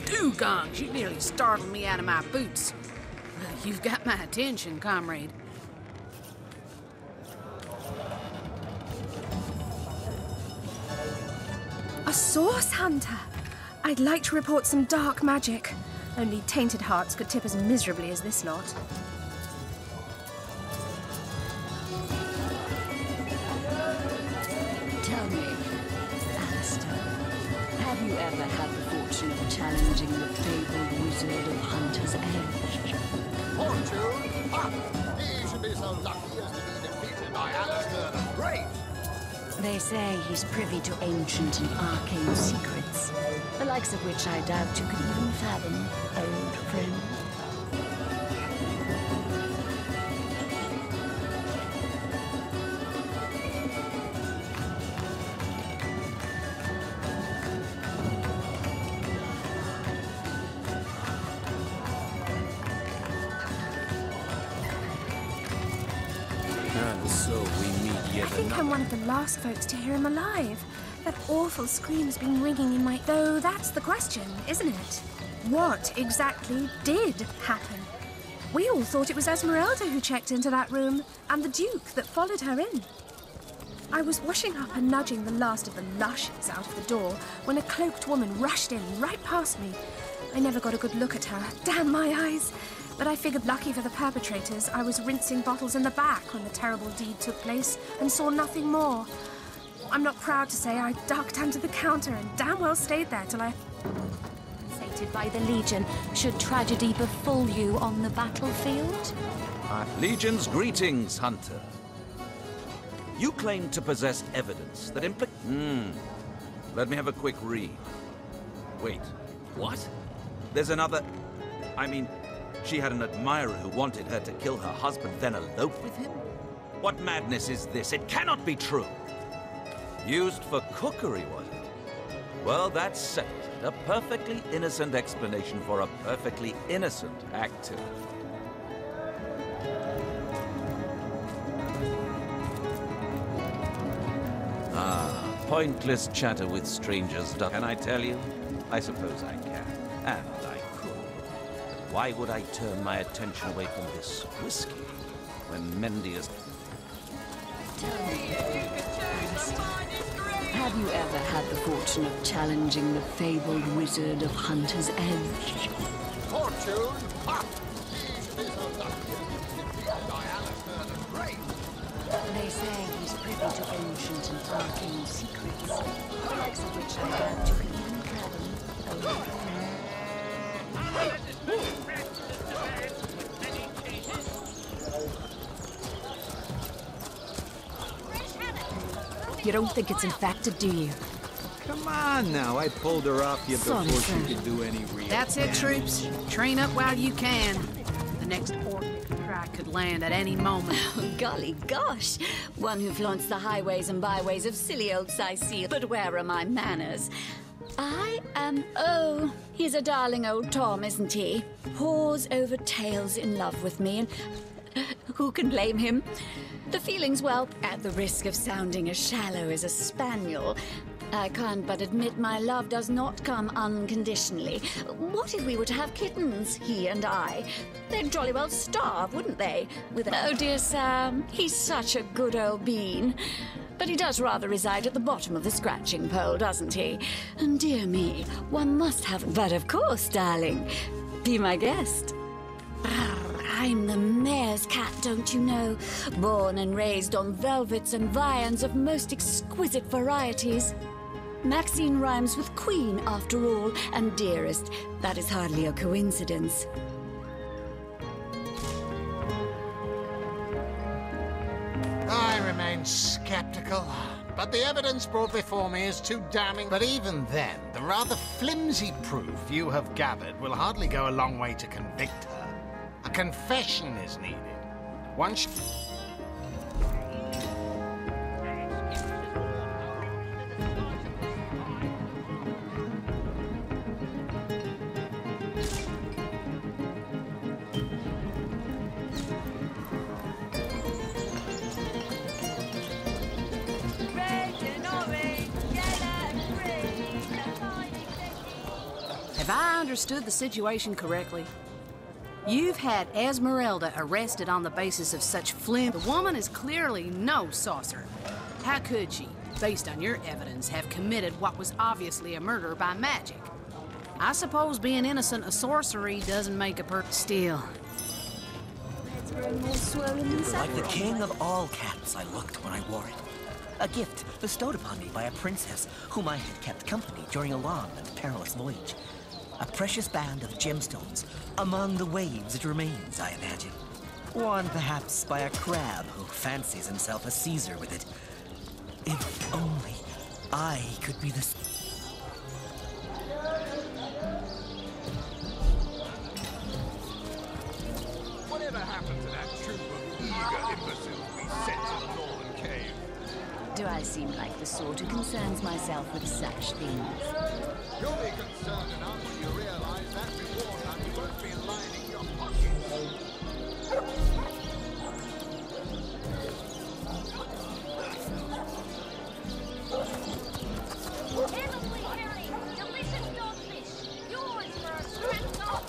Speaker 12: Dugong, you nearly startled me out of my boots. Well, you've got my attention, comrade.
Speaker 20: A source hunter! I'd like to report some dark magic. Only tainted hearts could tip as miserably as this lot.
Speaker 16: Tell me, Alistair, have you ever had the fortune of challenging the fabled wizard of Hunter's Edge?
Speaker 14: Fortune? Ha! He should be so lucky as to be defeated by Alistair the Great.
Speaker 16: They say he's privy to ancient and arcane secrets, the likes of which I doubt you could even fathom, old friend.
Speaker 20: I think I'm one of the last folks to hear him alive. That awful scream's been ringing in my... Though that's the question, isn't it? What exactly did happen? We all thought it was Esmeralda who checked into that room, and the Duke that followed her in. I was washing up and nudging the last of the lushes out of the door when a cloaked woman rushed in right past me. I never got a good look at her. Damn my eyes! But I figured lucky for the perpetrators, I was rinsing bottles in the back when the terrible deed took place and saw nothing more. I'm not proud to say I ducked under the counter and damn well stayed there till I...
Speaker 8: Sated by the Legion, should tragedy befall you on the battlefield?
Speaker 9: Legion's greetings, Hunter. You claim to possess evidence that Let me have a quick read. Wait, what? There's another... I mean... She had an admirer who wanted her to kill her husband, then elope with him? What madness is this? It cannot be true. Used for cookery, was it? Well, that settles it. A perfectly innocent explanation for a perfectly innocent activity. Pointless chatter with strangers. Can I tell you? I suppose I can. And I could. But why would I turn my attention away from this whiskey when Mendius...
Speaker 16: Have you ever had the fortune of challenging the fabled wizard of Hunter's Edge?
Speaker 11: Fortune? Ha!
Speaker 16: They say he's privy to ancient and arcane secrets, the likes of which I doubt you can even fathom.
Speaker 12: You don't think it's infected, do you?
Speaker 17: Come on now, I pulled her off you
Speaker 12: Sorry,
Speaker 17: before
Speaker 12: sir.
Speaker 17: she could do any real
Speaker 12: That's it,
Speaker 17: damage.
Speaker 12: troops. Train up while you can. The next orc track could land at any moment.
Speaker 8: Golly gosh, one who flaunts the highways and byways of silly old Sicile. But where are my manners? Oh, he's a darling old Tom, isn't he? Paws over tails in love with me, and who can blame him? The feeling's, well, at the risk of sounding as shallow as a spaniel, I can't but admit my love does not come unconditionally. What if we were to have kittens, he and I? They'd jolly well starve, wouldn't they? Oh, dear Sam, he's such a good old bean. But he does rather reside at the bottom of the scratching pole, doesn't he? And dear me, one must have... But of course, darling, be my guest. I'm the mayor's cat, don't you know? Born and raised on velvets and viands of most exquisite varieties. Maxine rhymes with queen, after all, and dearest. That is hardly a coincidence.
Speaker 11: I remain skeptical, but the evidence brought before me is too damning. But even then, the rather flimsy proof you have gathered will hardly go a long way to convict her. A confession is needed. One
Speaker 12: Have I understood the situation correctly? You've had Esmeralda arrested on the basis of such flim. The woman is clearly no sorcerer. How could she, based on your evidence, have committed what was obviously a murder by magic? I suppose being innocent of sorcery doesn't make a person steal.
Speaker 13: Like the king of all cats I looked when I wore it. A gift bestowed upon me by a princess whom I had kept company during a long and perilous voyage. A precious band of gemstones. Among the waves it remains, I imagine. Worn perhaps by a crab who fancies himself a Caesar with it. If only I could be the...
Speaker 15: Whatever happened to that troop of eager imbeciles we sent to the northern cave?
Speaker 16: Do I seem like the sort who concerns myself with such things?
Speaker 11: You'll be concerned enough when you realize that reward money won't be lining your pockets.
Speaker 10: Heavenly Harry, delicious dogfish. Yours for a scratch off.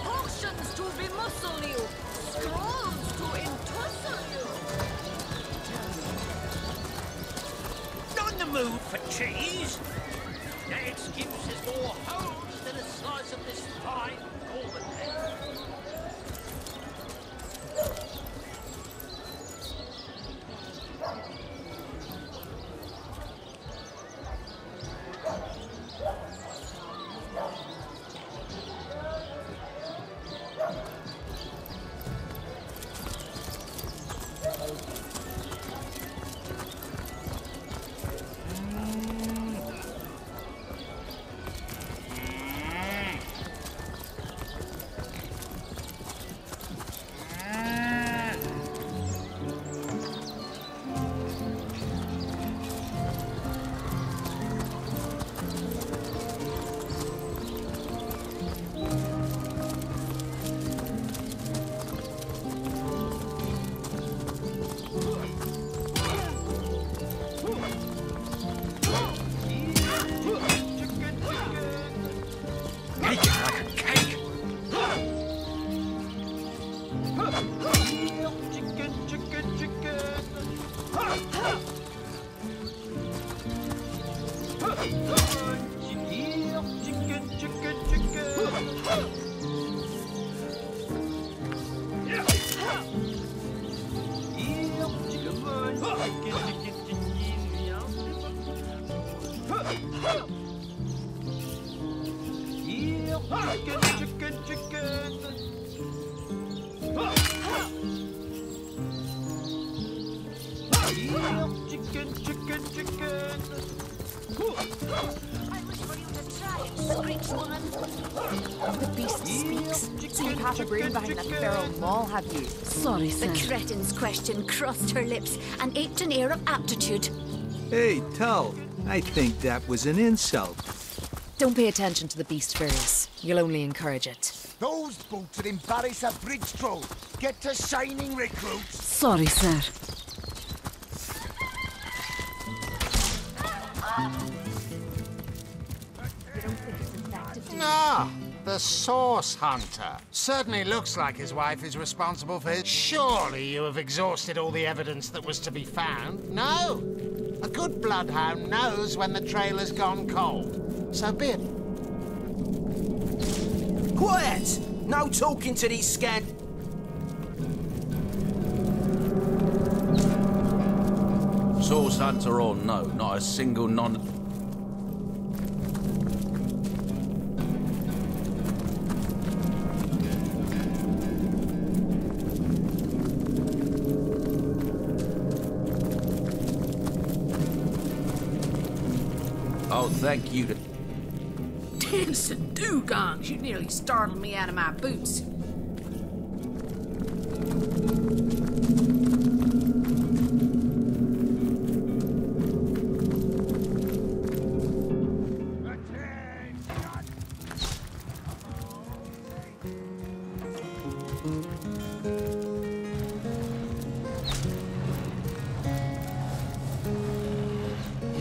Speaker 8: Potions to bemuscle you, scrolls to entussle you.
Speaker 15: On the move for cheese. That excuse is more holes than a slice of this fine golden egg.
Speaker 2: The beast speaks. So you've had a brain behind that feral maul, have you?
Speaker 16: Sorry, sir. The cretin's question crossed her lips and aped an air of aptitude.
Speaker 17: Hey, Tull, I think that was an insult.
Speaker 5: Don't pay attention to the beast, Furious. You'll only encourage it.
Speaker 21: Those boots would embarrass a bridge troll. Get to shining, recruits.
Speaker 16: Sorry, sir.
Speaker 11: Ah, the Source Hunter. Certainly looks like his wife is responsible for his... Surely you have exhausted all the evidence that was to be found? No? A good bloodhound knows when the trail has gone cold. So be it.
Speaker 15: Quiet! No talking to these
Speaker 9: Source Hunter or no, not a single non... Oh, thank you to...
Speaker 12: Dancing dugongs, you nearly startled me out of my boots.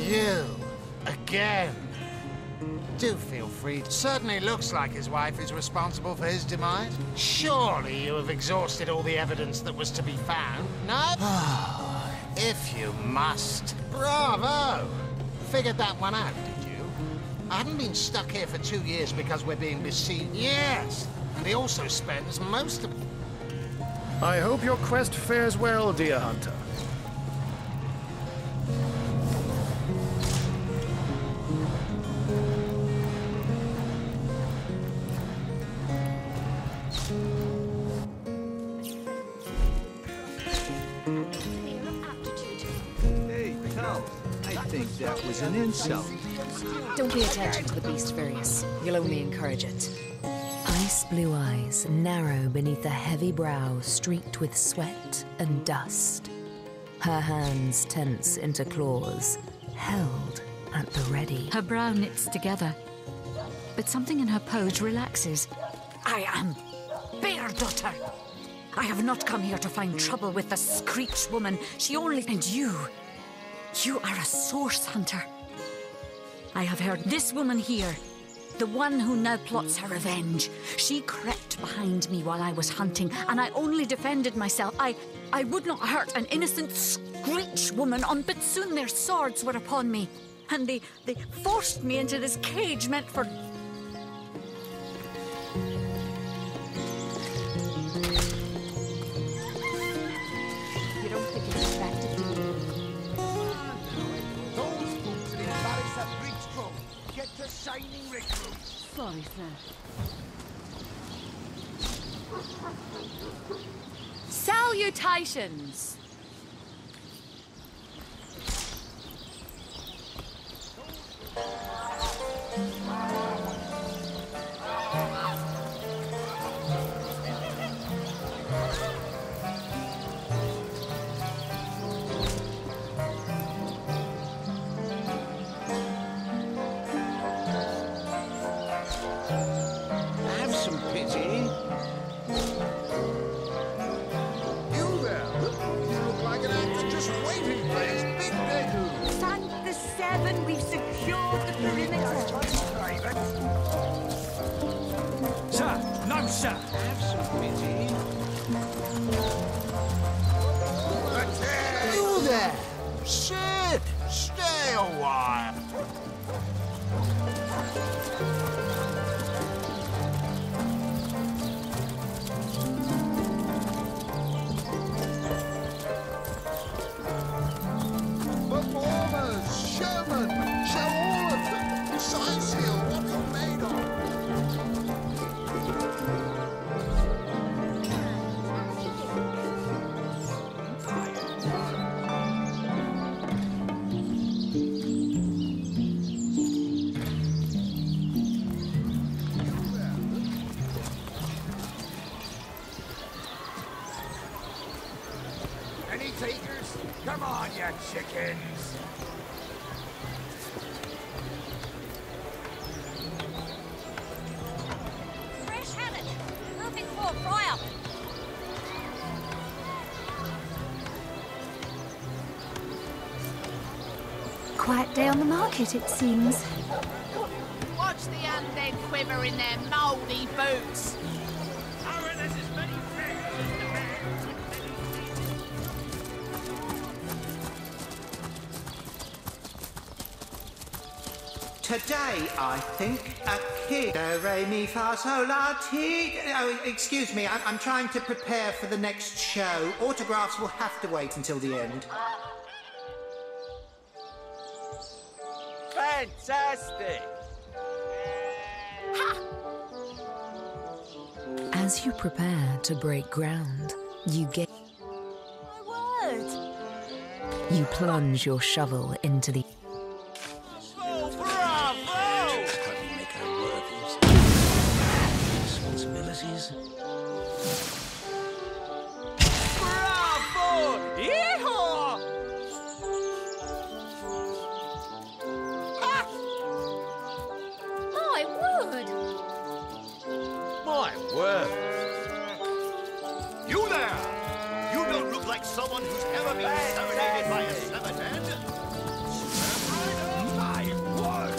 Speaker 11: You, again. Do feel free. Certainly looks like his wife is responsible for his demise. Surely you have exhausted all the evidence that was to be found, no? If you must. Bravo! Figured that one out, did you? I haven't been stuck here for 2 years because we're being besieged. Yes! And he also spends most of...
Speaker 6: I hope your quest fares well, dear hunter.
Speaker 17: Hey, Tull, I think that was an insult.
Speaker 5: Don't pay attention to the beast, Furious. You'll only encourage it. Ice blue eyes narrow beneath a heavy brow streaked with sweat and dust. Her hands tense into claws, held at the ready.
Speaker 8: Her brow knits together, but something in her pose relaxes. I am Bear Daughter. I have not come here to find trouble with the Screech woman. She only... And you are a Source Hunter. I have heard this woman here, the one who now plots her revenge. She crept behind me while I was hunting, and I only defended myself. I would not hurt an innocent Screech woman but soon their swords were upon me. And they forced me into this cage meant for...
Speaker 2: You don't think it's effective?
Speaker 21: Those boots would embarrass a bridge troll. Get to shining, recruits.
Speaker 16: Sorry, sir.
Speaker 2: Salutations!
Speaker 11: Have some pity. You there? You look like an actor just waiting for his big debut.
Speaker 15: Thank the Seven, we've secured the perimeter. Sir, no, sir.
Speaker 11: Have some pity. You there? Sid, stay a while.
Speaker 15: ya chickens!
Speaker 8: Fresh haddock! Perfect for a fry-up!
Speaker 20: Quiet day on the market, it seems.
Speaker 1: Watch the undead quiver in their mouldy boots.
Speaker 22: Today, I think, a king. Do, re, mi, fa, sol, la, ti. Oh, excuse me, I'm trying to prepare for the next show. Autographs will have to wait until the end.
Speaker 15: Fantastic!
Speaker 5: As you prepare to break ground, you get...
Speaker 8: My word!
Speaker 5: You plunge your shovel into the...
Speaker 15: Oh, bravo!
Speaker 19: Make her worthy responsibilities.
Speaker 15: Bravo! Yeehaw!
Speaker 8: My word!
Speaker 15: My word! You there! You don't look like someone who's ever been serenaded by a severed head. My word!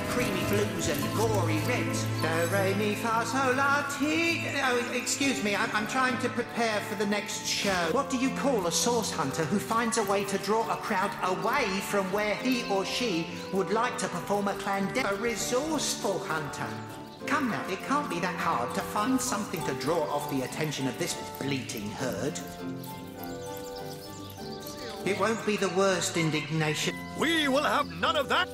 Speaker 22: Creamy blues and gory reds. Do, re, mi, fa, sol, la, ti. Oh, excuse me, I'm trying to prepare for the next show. What do you call a source hunter who finds a way to draw a crowd away from where he or she would like to perform a clandestine? A resourceful hunter. Come now, it can't be that hard to find something to draw off the attention of this bleating herd. It won't be the worst indignation.
Speaker 15: We will have none of that!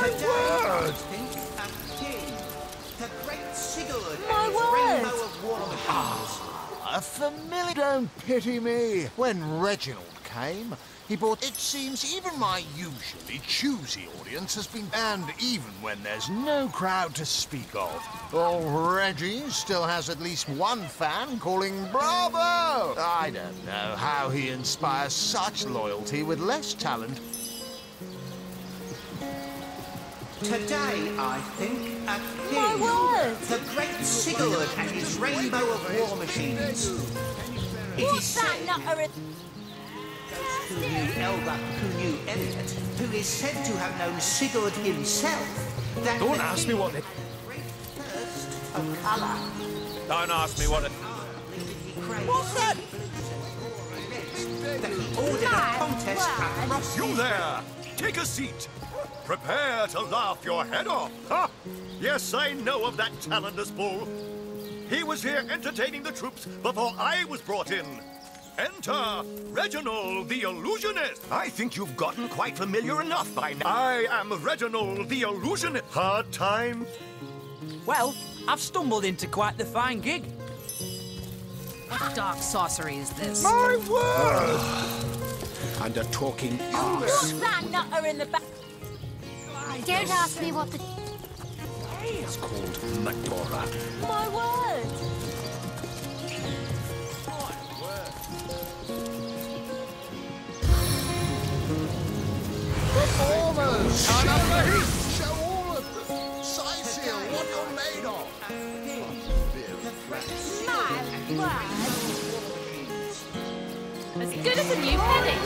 Speaker 22: Today,
Speaker 15: word!
Speaker 22: I think a king. The great Sigurd
Speaker 1: My
Speaker 22: and his
Speaker 1: word!
Speaker 22: rainbow of war machines.
Speaker 11: A familiar... Don't pity me. When Reginald came, he bought... It seems even my usually choosy audience has been... And even when there's no crowd to speak of, old Reggie still has at least one fan calling bravo! I don't know how he inspires such loyalty with less talent.
Speaker 22: Today, I think a king.
Speaker 1: My word!
Speaker 22: The great Sigurd and his rainbow of war machines. It is
Speaker 1: What's
Speaker 22: said...
Speaker 1: that nutter?
Speaker 22: Who knew Elba, who knew Elliot, who is said to have known Sigurd himself, that
Speaker 3: Don't ask me what they...
Speaker 22: thirst of colour.
Speaker 15: Don't ask me what it...
Speaker 22: What's that? That he ordered a contest across...
Speaker 18: You there! Take a seat. Prepare to laugh your head off. Ha! Yes, I know of that talentless bull. He was here entertaining the troops before I was brought in. Enter Reginald the Illusionist. I think you've gotten quite familiar enough by now. I am Reginald the Illusionist. Hard time?
Speaker 23: Well, I've stumbled into quite the fine gig.
Speaker 12: What dark sorcery is this?
Speaker 18: My word!
Speaker 19: And a talking
Speaker 1: What's
Speaker 19: arse.
Speaker 1: that nutter in the back?
Speaker 10: Don't ask me what the...
Speaker 19: It's called Medora.
Speaker 1: My word!
Speaker 11: Performers! Turn up the heat! Show
Speaker 2: As good as a new penny.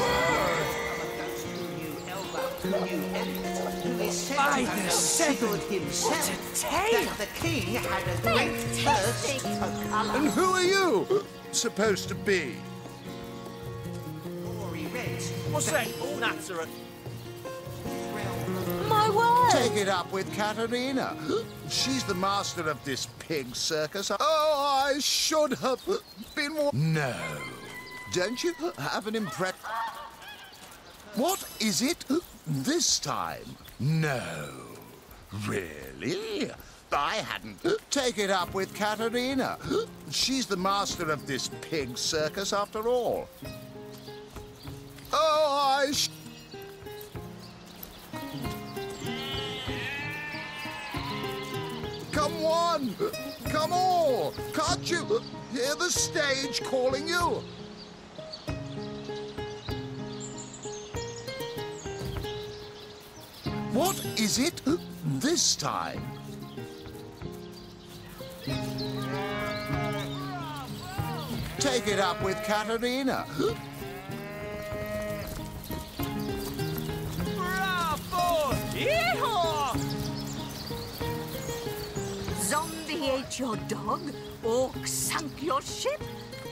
Speaker 22: By the seven, what a tale! That the king had a great thirst for colour.
Speaker 11: And who are you supposed to be?
Speaker 15: What's that natter?
Speaker 8: My word!
Speaker 11: Take it up with Katerina. She's the master of this pig circus. Oh, I should have been more... No. Don't you have an impression? What is it this time? No. Really? I hadn't. Take it up with Katerina. She's the master of this pig circus after all. Oh, Come on! Come all! Can't you hear the stage calling you? What is it this time? Take it up with Katerina.
Speaker 15: Bravo! Yeehaw!
Speaker 4: Zombie ate your dog? Orc sunk your ship?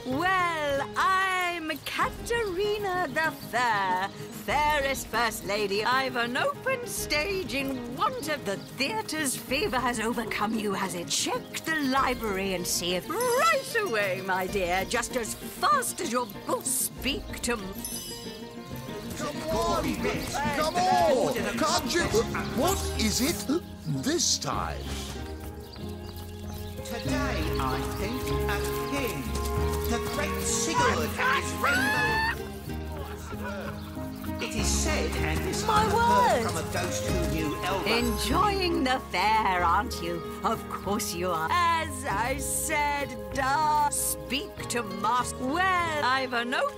Speaker 4: Well, I'm Katerina the Fair, fairest first lady. I've an open stage in wonder. The theatre's fever has overcome you, has it? Check the library and see if right away, my dear, just as fast as your boss speak to...
Speaker 11: Come on! Come on! Can't you... What is it this time?
Speaker 22: Today, I think, a king. The great Sigurd and his rainbow... It is said, and this I have heard from a ghost who knew Elba.
Speaker 4: Enjoying the fair, aren't you? Of course you are. As I said, speak to Master. Well, I've a note.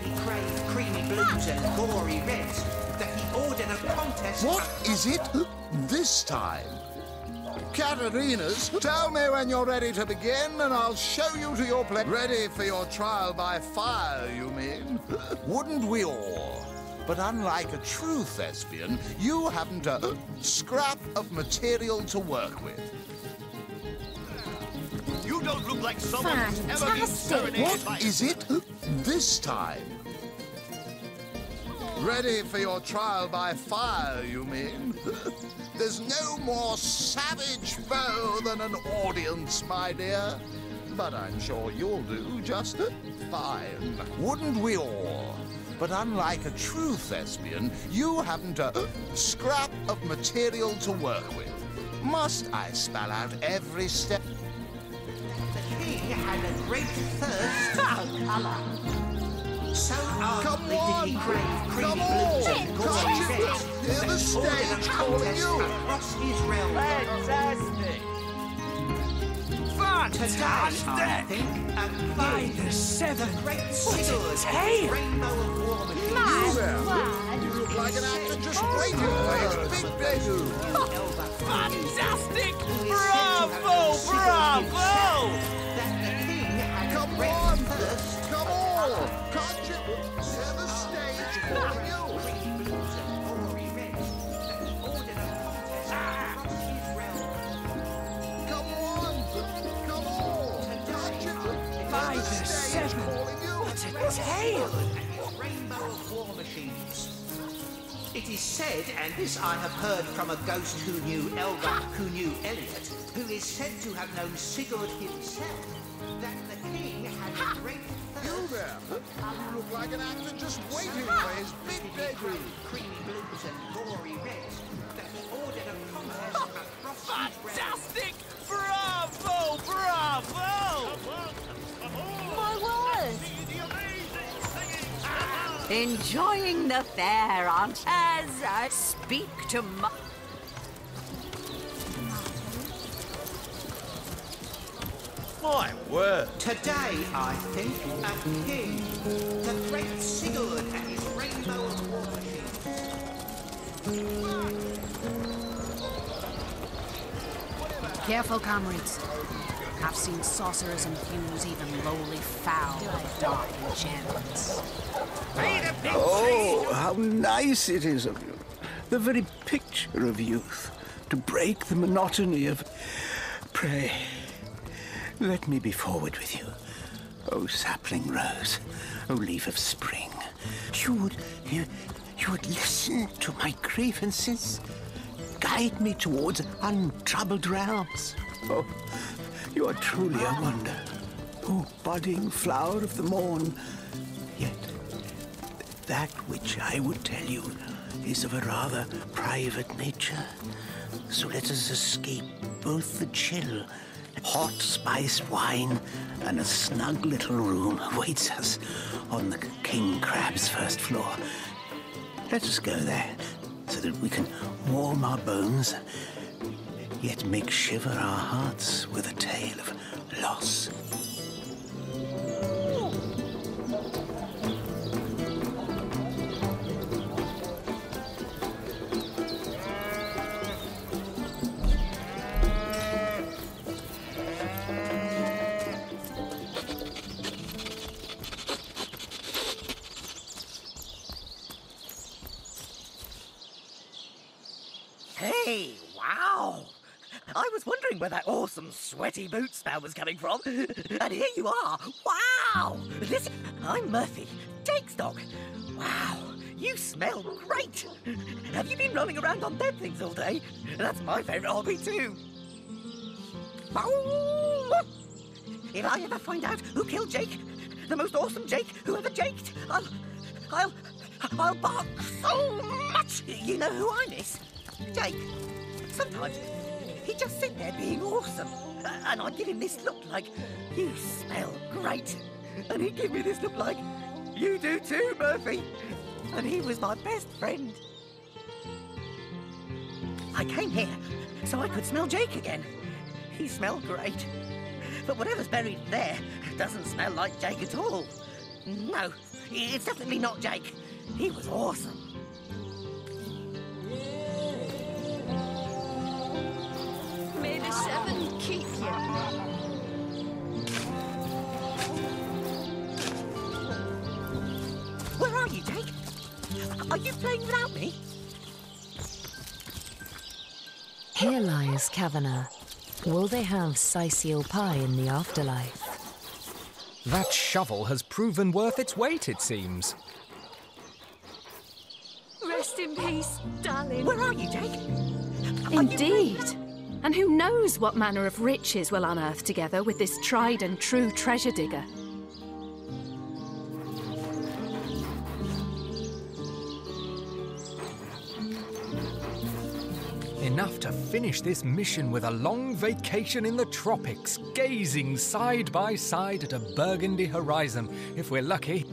Speaker 22: He craved creamy blues and gory reds, that he ordered a contest...
Speaker 11: What is it this time? Katerina's, tell me when you're ready to begin, and I'll show you to your place. Ready for your trial by fire, you mean? Wouldn't we all? But unlike a true thespian, you haven't a scrap of material to work with.
Speaker 21: You don't look like someone who's ever been serenaded by...
Speaker 11: What is it this time? Ready for your trial by fire, you mean? There's no more savage foe than an audience, my dear. But I'm sure you'll do just fine. Wouldn't we all? But unlike a true thespian, you haven't a scrap of material to work with. Must I spell out every step?
Speaker 22: The king had a great thirst for colour. So ardently did he crave creamy blues and gory reds,
Speaker 11: Hear the stage calling you.
Speaker 22: across his realm.
Speaker 15: Fantastic!
Speaker 22: Today, I think,
Speaker 15: By the seven,
Speaker 22: great
Speaker 15: what
Speaker 22: Sigurd
Speaker 15: a
Speaker 22: and
Speaker 15: tale!
Speaker 22: his rainbow of war machines.
Speaker 11: You look like an actor just waiting for his big debut.
Speaker 15: Fantastic! Bravo! Bravo!
Speaker 11: Come on! Come on! Can't you hear the stage calling you? Come on! Come on! Can't you
Speaker 15: By
Speaker 11: hear
Speaker 15: the
Speaker 11: the stage
Speaker 15: seven,
Speaker 11: calling you?
Speaker 15: what a tale!
Speaker 22: Rainbow of war machines. It is said, and this I have heard from a ghost who knew Elga, who knew Elliot, who is said to have known Sigurd himself, that the king had a great
Speaker 11: You there! You look like an actor just waiting for his big debut.
Speaker 22: creamy blues and gory reds, that he ordered a contest across his realm.
Speaker 15: Fantastic! Bravo! Bravo!
Speaker 4: My word! Enjoying the fair, aren't you? As I speak to my...
Speaker 21: My word!
Speaker 22: Today, I think, a king, the great Sigurd and his rainbow of war machines.
Speaker 12: Careful, comrades. I've seen sorcerers infuse even lowly fowl with dark enchantments.
Speaker 18: Oh, how nice it is of you. The very picture of youth. To break the monotony of... Pray, let me be forward with you. Oh, sapling rose. Oh, leaf of spring. You would listen to my grievances. Guide me towards untroubled realms. Oh, you are truly a wonder. Oh, budding flower of the morn. Yet, that which I would tell you is of a rather private nature. So let us escape both the chill. Hot spiced wine and a snug little room awaits us on the King Crab's first floor. Let us go there so that we can warm our bones, yet make shiver our hearts with a tale of loss.
Speaker 7: Hey, wow! I was wondering where that awesome sweaty boot smell was coming from. And here you are. Wow! Listen, I'm Murphy, Jake's dog. Wow, you smell great. Have you been rolling around on dead things all day? That's my favourite hobby too. If I ever find out who killed Jake, the most awesome Jake who ever jaked, I'll bark so much. You know who I miss? Jake. Sometimes he'd just sit there being awesome, and I'd give him this look like, you smell great. And he'd give me this look like, you do too, Murphy. And he was my best friend. I came here so I could smell Jake again. He smelled great. But whatever's buried there doesn't smell like Jake at all. No, it's definitely not Jake. He was awesome.
Speaker 2: May the seven keep you.
Speaker 7: Where are you, Jake? Are you playing without me?
Speaker 5: Here lies Kavanagh. Will they have Sisal pie in the afterlife?
Speaker 3: That shovel has proven worth its weight, it seems.
Speaker 2: Rest in peace, darling.
Speaker 7: Where are you, Jake?
Speaker 2: Indeed. And who knows what manner of riches we'll unearth together with this tried and true treasure digger.
Speaker 3: Enough to finish this mission with a long vacation in the tropics, gazing side by side at a burgundy horizon, if we're lucky.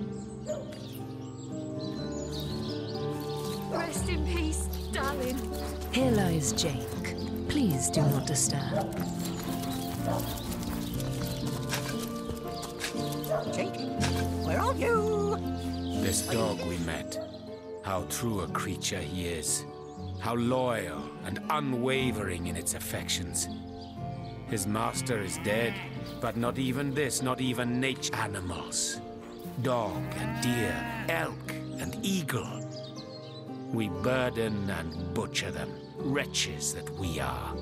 Speaker 2: Rest in peace, darling.
Speaker 5: Here lies Jake. Please do not disturb.
Speaker 7: Jake, where are you?
Speaker 19: This dog we met, how true a creature he is. How loyal and unwavering in its affections. His master is dead, but not even this, not even nature. Animals. Dog and deer, elk and eagle. We burden and butcher them, wretches that we are.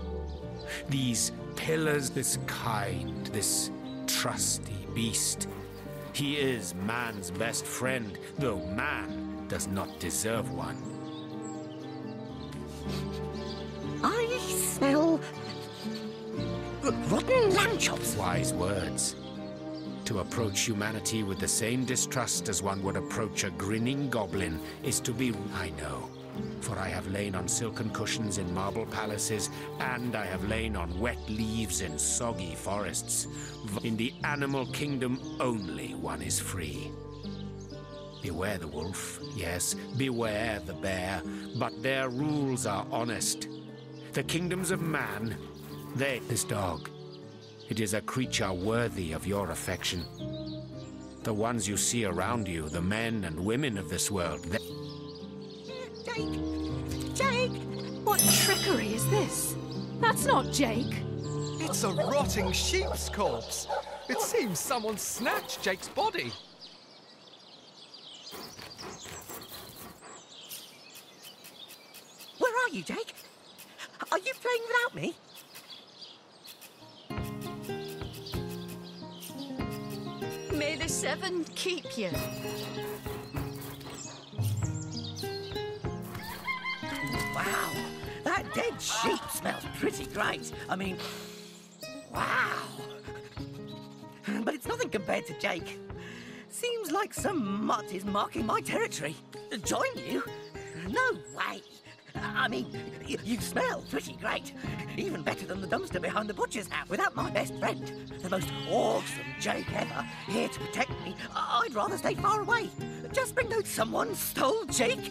Speaker 19: These pillars, this kind, this trusty beast. He is man's best friend, though man does not deserve one.
Speaker 7: I smell rotten lamb chops.
Speaker 19: Wise words. To approach humanity with the same distrust as one would approach a grinning goblin is to be... I know, for I have lain on silken cushions in marble palaces, and I have lain on wet leaves in soggy forests. In the animal kingdom only one is free. Beware the wolf, yes, beware the bear, but their rules are honest. The kingdoms of man, this dog. It is a creature worthy of your affection. The ones you see around you, the men and women of this world,
Speaker 7: Jake! Jake!
Speaker 2: What trickery is this? That's not Jake.
Speaker 3: It's a rotting sheep's corpse. It seems someone snatched Jake's body.
Speaker 7: Where are you, Jake? Are you playing without me?
Speaker 4: May the Seven keep you.
Speaker 7: Wow, that dead sheep smells pretty great. I mean, wow. But it's nothing compared to Jake. Seems like some mutt is marking my territory. Join you? No way. I mean, you smell pretty great. Even better than the dumpster behind the butcher's house. Without my best friend, the most awesome Jake ever, here to protect me, I'd rather stay far away. Just bring note someone stole Jake.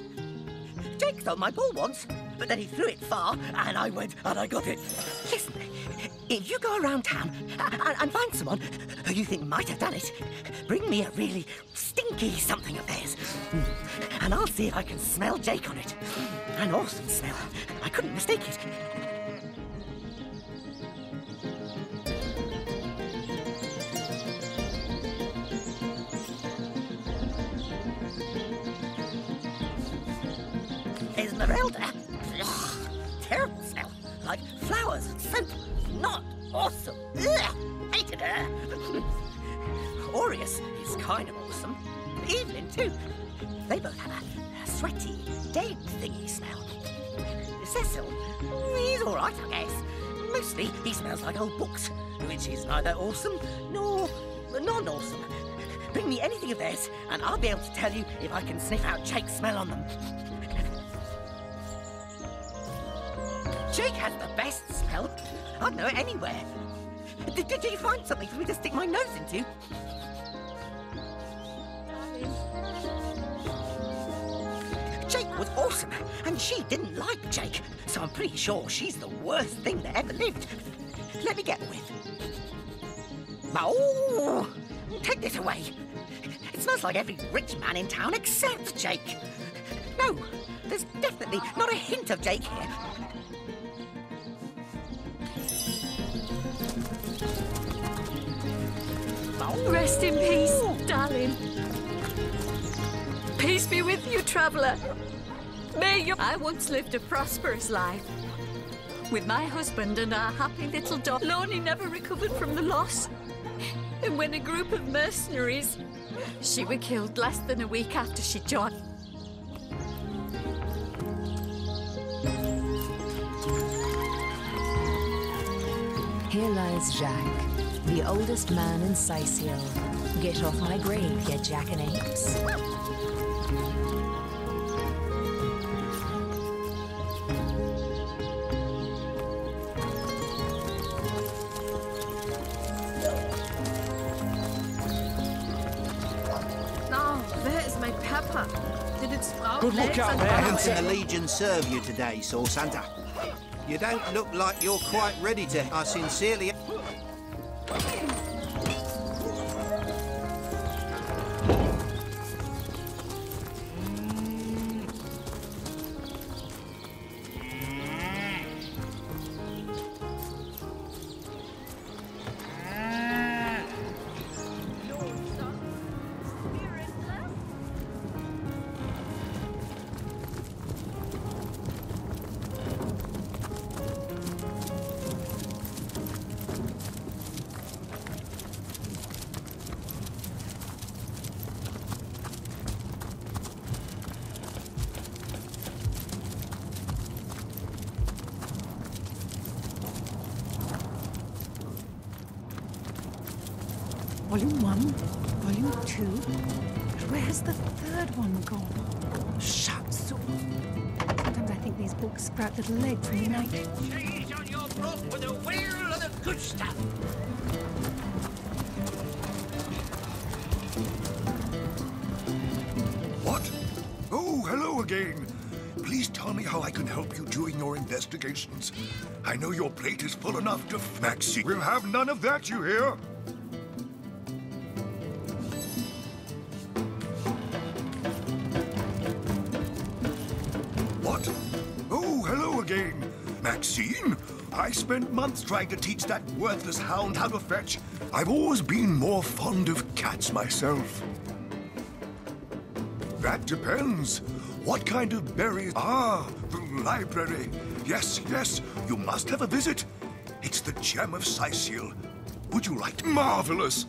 Speaker 7: Jake stole my ball once, but then he threw it far, and I went and I got it. Listen, if you go around town and find someone who you think might have done it, bring me a really stinky something of theirs, and I'll see if I can smell Jake on it. An awesome smell. I couldn't mistake it. Esmeralda? Ugh, terrible smell. Like flowers and soap. Not awesome. Ugh, hated her. Aureus is kind of awesome. Evelyn, too. They both have a sweaty, dead thingy smell. Cecil, he's all right, I guess. Mostly, he smells like old books, which is neither awesome nor non-awesome. Bring me anything of theirs, and I'll be able to tell you if I can sniff out Jake's smell on them. Jake has the best smell. I'd know it anywhere. Did you find something for me to stick my nose into? Jake was awesome, and she didn't like Jake, so I'm pretty sure she's the worst thing that ever lived. Let me get with. Oh, take this away. It smells like every rich man in town except Jake. No, there's definitely not a hint of Jake here.
Speaker 4: Rest in peace, darling. Peace be with you, traveller. I once lived a prosperous life with my husband and our happy little dog. Lonnie never recovered from the loss. And when a group of mercenaries, she were killed less than a week after she joined.
Speaker 5: Here lies Jacques, the oldest man in Sicil. Get off my grave, you jackanapes.
Speaker 20: Did it sprout?
Speaker 17: Good luck out there.
Speaker 21: Thanks and the Legion serve you today, Saw Santa. You don't look like you're quite ready to. I sincerely.
Speaker 9: Volume 1, Volume 2. Where's the third one gone? Shut so. Sometimes I think these books sprout little legs in the night.
Speaker 15: Cheese on your broth with a wheel of the good stuff.
Speaker 18: What? Oh, hello again. Please tell me how I can help you during your investigations. I know your plate is full enough to... Maxie, we'll have none of that, you hear? What? Oh, hello again. Maxine? I spent months trying to teach that worthless hound how to fetch. I've always been more fond of cats myself. That depends. What kind of berries? Ah, the library. Yes, yes, you must have a visit. It's the gem of Sicil. Would you like to? Marvelous!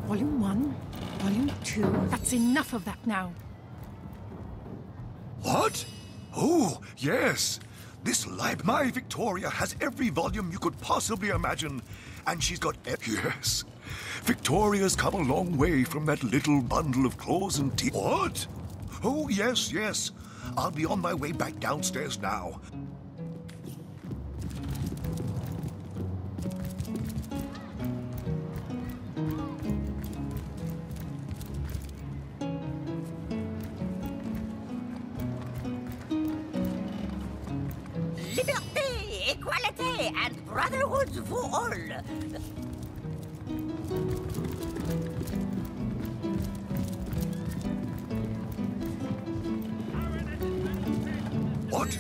Speaker 9: Volume 1, Volume 2. That's enough of that now.
Speaker 18: What? Oh, yes. This my Victoria has every volume you could possibly imagine. And she's got... Yes. Victoria's come a long way from that little bundle of claws and teeth. What? Oh, yes, yes. I'll be on my way back downstairs now.
Speaker 7: Liberté, equality, and brotherhood for all.
Speaker 18: What?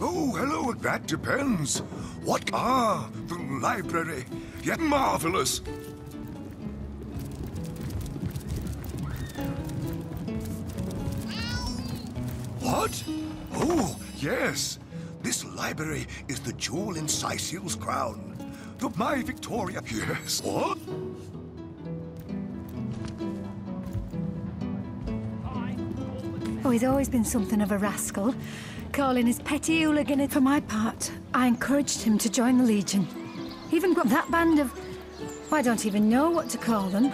Speaker 18: Oh, hello, that depends. What? Ah, the library. Yeah, marvelous. What? Oh, yes. This library is the jewel in Sicil's crown. My Victoria. Yes. What?
Speaker 9: Oh, he's always been something of a rascal, calling his petty hooligan. For my part, I encouraged him to join the Legion. Even got that band of... I don't even know what to call them.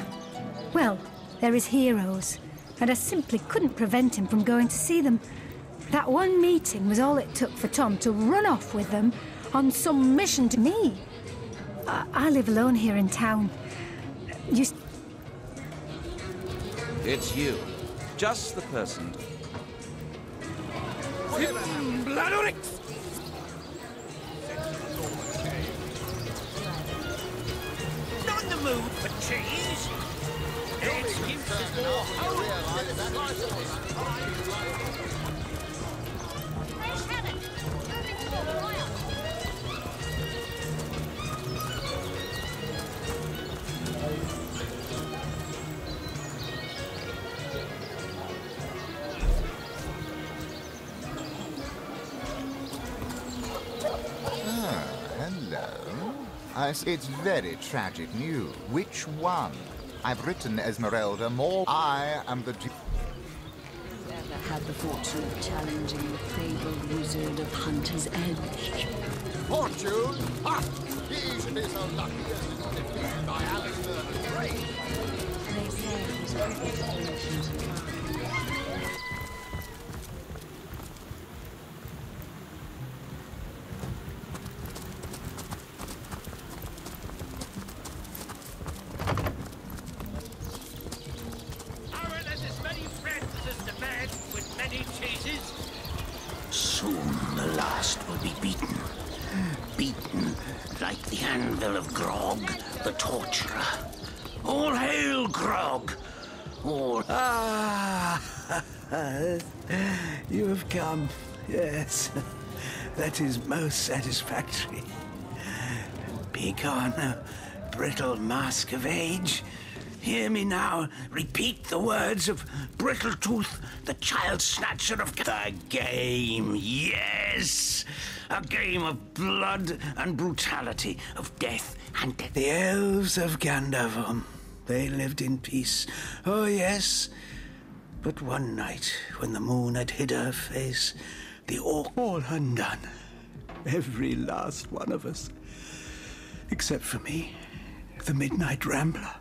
Speaker 9: Well, they're his heroes, and I simply couldn't prevent him from going to see them. That one meeting was all it took for Tom to run off with them on some mission to me. I live alone here in town.
Speaker 6: It's you. Just the person.
Speaker 15: Bladorix! Not in the mood for cheese. Excuses more hope than the slice of this pie.
Speaker 1: Fresh habit. Moving to the royal.
Speaker 13: It's very tragic news. Which one? I've written Esmeralda more. I am the...
Speaker 16: Never had the fortune of challenging the fabled wizard of Hunter's Edge.
Speaker 11: Fortune? Ha! He should be so lucky as to be defeated by Alistair the Great.
Speaker 16: They say his aspirations are...
Speaker 15: Soon the last will be beaten. Beaten like the anvil of Grog, the torturer. All hail, Grog! All...
Speaker 14: Ah! You have come, yes. That is most satisfactory. Begone, brittle mask of age. Hear me now repeat the words of Brittletooth, the child snatcher of... The game, yes! A game of blood and brutality, of death and death. The elves of Gandavum, they lived in peace. Oh, yes. But one night, when the moon had hid her face, the orc all undone. Every last one of us. Except for me, the midnight rambler.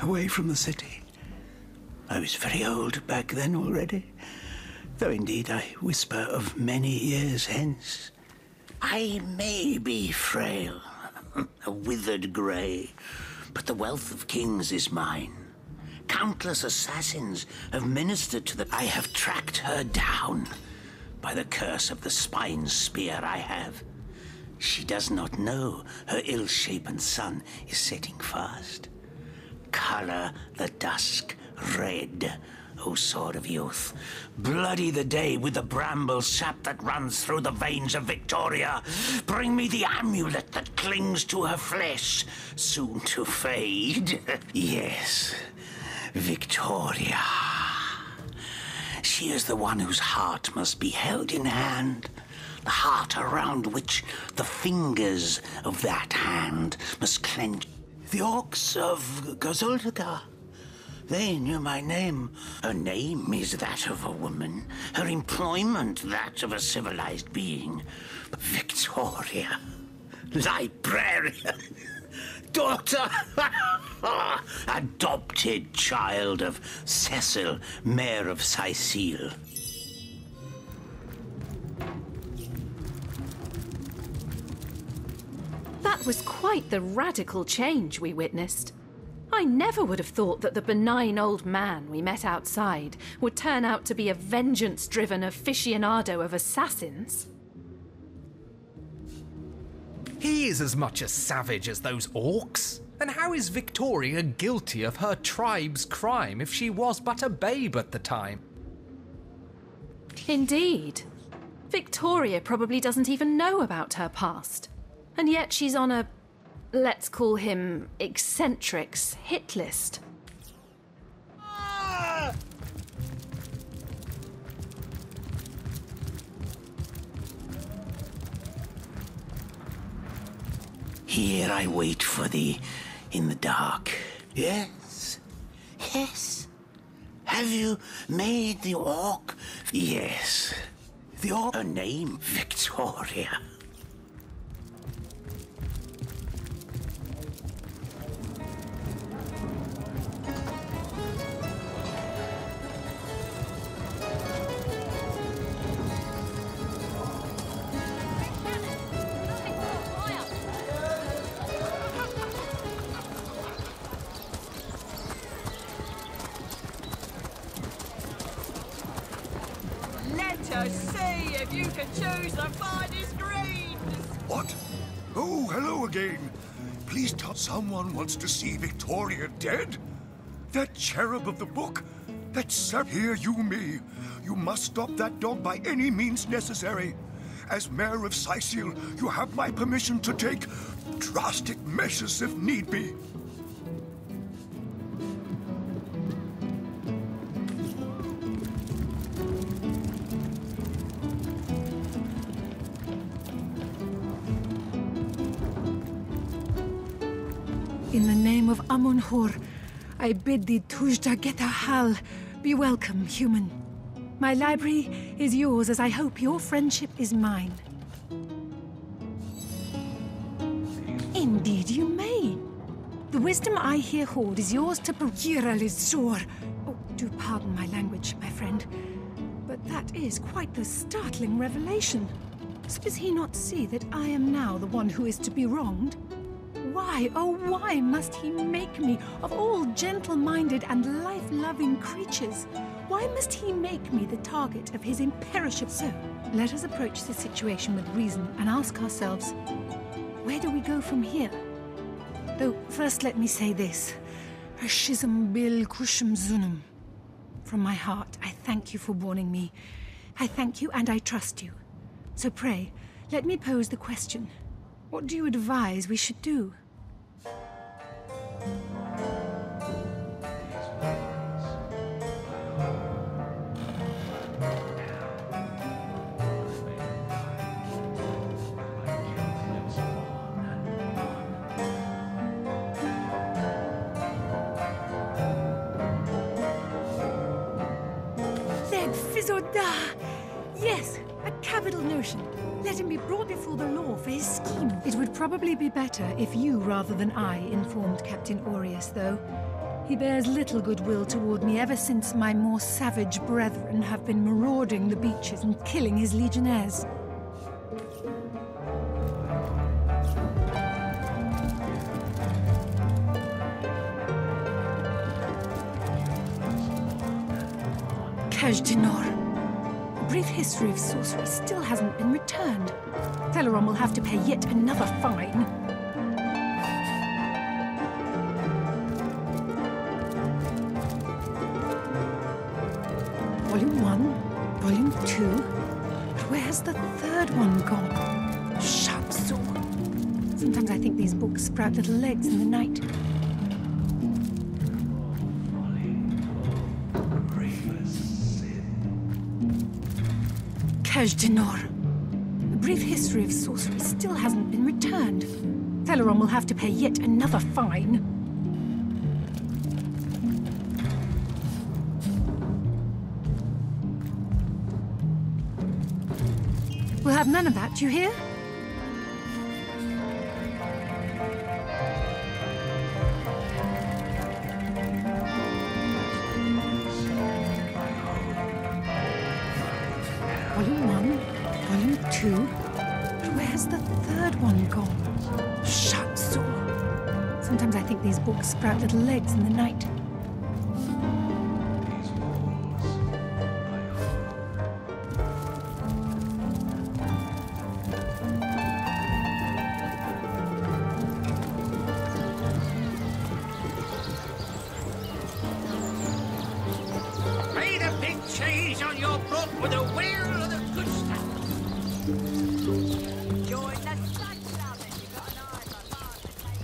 Speaker 14: Away from the city. I was very old back then already, though indeed I whisper of many years hence.
Speaker 15: I may be frail, a withered grey, but the wealth of kings is mine. Countless assassins have ministered to the... I have tracked her down by the curse of the spine spear I have. She does not know her ill-shapen sun is setting fast. Color the dusk red,
Speaker 14: O sword of youth, bloody the day with the bramble sap that runs through the veins of Victoria. Bring me the amulet that clings to her flesh, soon to fade. Yes, Victoria. She is the one whose heart must be held in hand. The heart around which the fingers of that hand must clench. The orcs of Gazuldaga. They knew my name. Her name is that of a woman. Her employment that of a civilized being. But Victoria, librarian, daughter, adopted child of Cecil, Mayor of Sicile.
Speaker 2: That was quite the radical change we witnessed. I never would have thought that the benign old man we met outside would turn out to be a vengeance-driven aficionado of assassins.
Speaker 3: He is as much a savage as those orcs. And how is Victoria guilty of her tribe's crime if she was but a babe at the time?
Speaker 2: Indeed. Victoria probably doesn't even know about her past. And yet she's on a, let's call him, eccentrics hit list.
Speaker 14: Here I wait for thee in the dark. Yes, yes. Have you made the orc? Yes, the orc. Her name, Victoria.
Speaker 4: Let us see if you can choose the finest greens.
Speaker 18: What? Oh, hello again. Please tell someone wants to see Victoria dead? That cherub of the book? Hear you me. You must stop that dog by any means necessary. As Mayor of Sicile, you have my permission to take drastic measures if need be.
Speaker 9: In the name of Amun-Hor, I bid thee Tujda Getahal, be welcome, human. My library is yours, as I hope your friendship is mine. Indeed you may. The wisdom I here hold is yours to Giralizor. Oh, do pardon my language, my friend. But that is quite the startling revelation. So does he not see that I am now the one who is to be wronged? Why, oh why must he make me, of all gentle-minded and life-loving creatures, why must he make me the target of his imperishable? So, let us approach the situation with reason and ask ourselves, where do we go from here? Though, first let me say this. Ashizum bil kushum zunum. From my heart, I thank you for warning me. I thank you and I trust you. So pray, let me pose the question. What do you advise we should do? Yes, a capital notion. Let him be brought before the law for his scheme. It would probably be better if you, rather than I, informed Captain Aureus, though. He bears little goodwill toward me ever since my more savage brethren have been marauding the beaches and killing his legionnaires. Kajdinar. A brief history of sorcery still hasn't been returned. Teleron will have to pay yet another fine. two. But where's the third one gone? Shatsu. Sometimes I think these books sprout little legs in the night. Kejdenor. A brief history of sorcery still hasn't been returned. Celeron will have to pay yet another fine. We'll have none about you here. Volume 1, Volume 2. But where's the third one gone? Shatsu. Sometimes I think these books sprout little legs in the night.
Speaker 14: Made a big change on your book with a whale of the good stuff.
Speaker 4: Join the sun club and you got an eye for hard to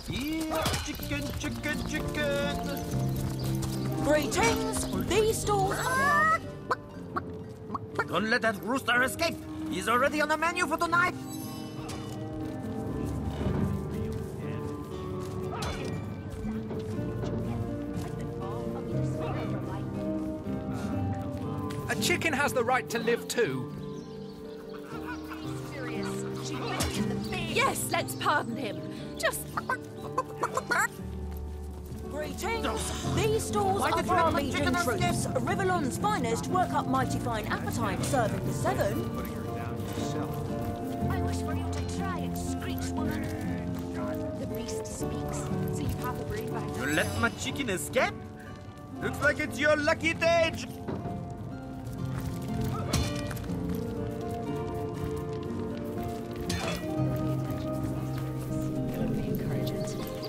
Speaker 17: Yeah, chicken, chicken, chicken.
Speaker 8: Greetings! These stalls are...
Speaker 7: Don't let that rooster escape. He's already on the menu for tonight.
Speaker 3: A chicken has the right to live too.
Speaker 8: Yes, let's pardon him. Just... Greetings! These stalls are for our Legion troops. Rivellon's finest work up mighty fine appetite, serving the seven.
Speaker 1: I wish for you to try and screech, woman. The beast speaks, so you have to bring back.
Speaker 7: You let my chicken escape? Looks like it's your lucky day.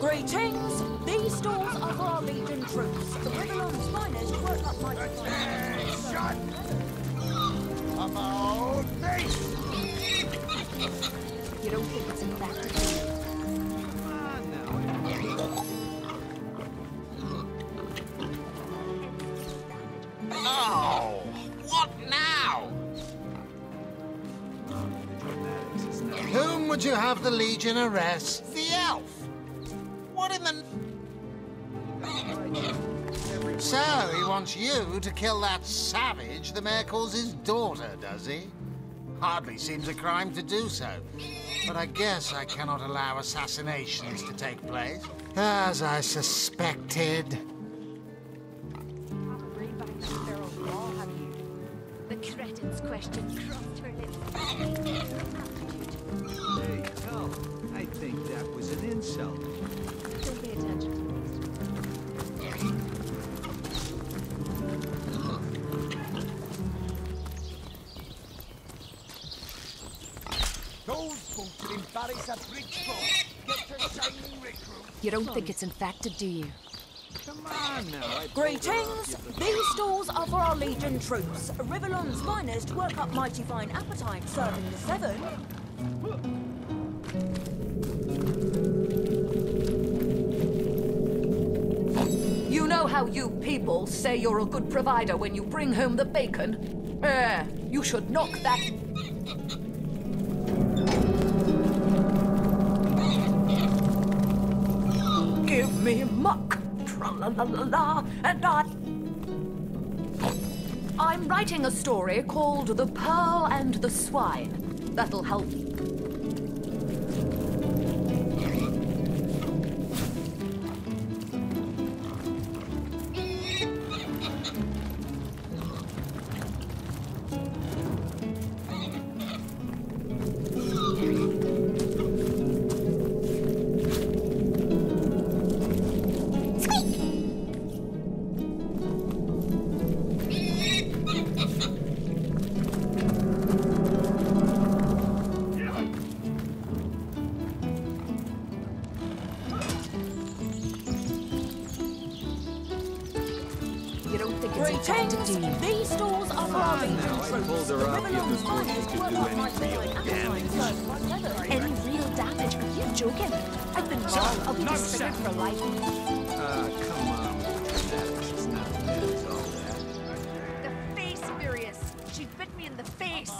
Speaker 8: Greetings! These stalls are for our Legion troops. Rivellon's finest work up mighty fine.
Speaker 18: Shut! About face!
Speaker 1: You don't think it's in fact
Speaker 11: Oh, what now? Whom would you have the Legion arrest? The elf. What in the... So, he wants you to kill that savage the mayor calls his daughter, does he? Hardly seems a crime to do so. But I guess I cannot allow assassinations to take place. As I suspected.
Speaker 1: The cretin's question crossed her lips.
Speaker 17: Hey, hell, I think that was an insult.
Speaker 1: Don't pay attention to
Speaker 18: Those boots will embarrass a bridge floor. Get your shining recruit.
Speaker 5: You don't think it's infected, do you?
Speaker 17: Come on now.
Speaker 8: Greetings! These stalls are for our Legion troops. Rivellon's finest work up mighty fine appetite, serving the seven. You know how you people say you're a good provider when you bring home the bacon? You should knock that... Give me muck, tra-la-la-la-la, and I'm writing a story called The Pearl and the Swine. That'll help.
Speaker 16: effective, do you?
Speaker 8: These stores are for our region
Speaker 17: now, I
Speaker 8: troops.
Speaker 17: pulled her
Speaker 8: The
Speaker 17: up here
Speaker 8: Riverlands
Speaker 17: before she
Speaker 8: finest
Speaker 17: could
Speaker 8: work
Speaker 17: do
Speaker 8: up
Speaker 17: any
Speaker 8: mighty
Speaker 17: real
Speaker 8: fine appetite served by leather.
Speaker 1: Any real damage? Are you joking? I've been told I'll be disfigured for life.
Speaker 17: Come on with the dramatics. It's not as bad as all that.
Speaker 1: The face furious. She bit me in the face.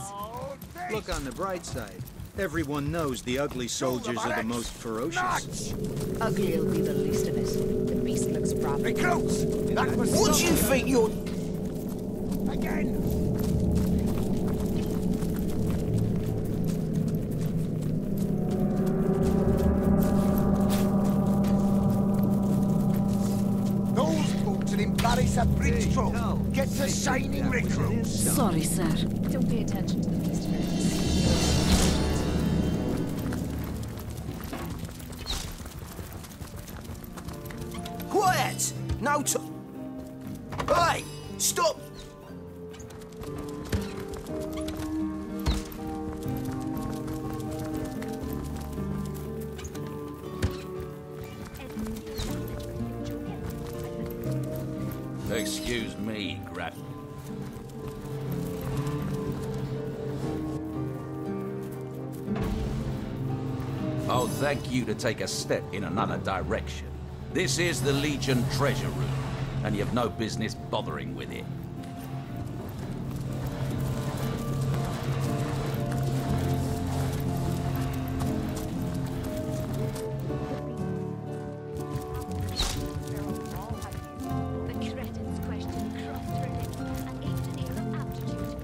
Speaker 17: Look on the bright side. Everyone knows the ugly soldiers are the most ferocious.
Speaker 16: Ugly'll be the least of it. The beast looks rough.
Speaker 14: Hey, close! What do you think you're... Again! Those boots will embarrass a bridge troll. Get to shining recruits.
Speaker 16: Sorry, sir.
Speaker 1: Don't pay attention to the beast furious.
Speaker 14: Quiet! No t... Hey! Stop!
Speaker 6: Excuse me, Grat. Oh, thank you to take a step in another direction. This is the Legion treasure room, and you've no business bothering with it.
Speaker 1: The cretin's question cross-threaded an engineer of aptitude.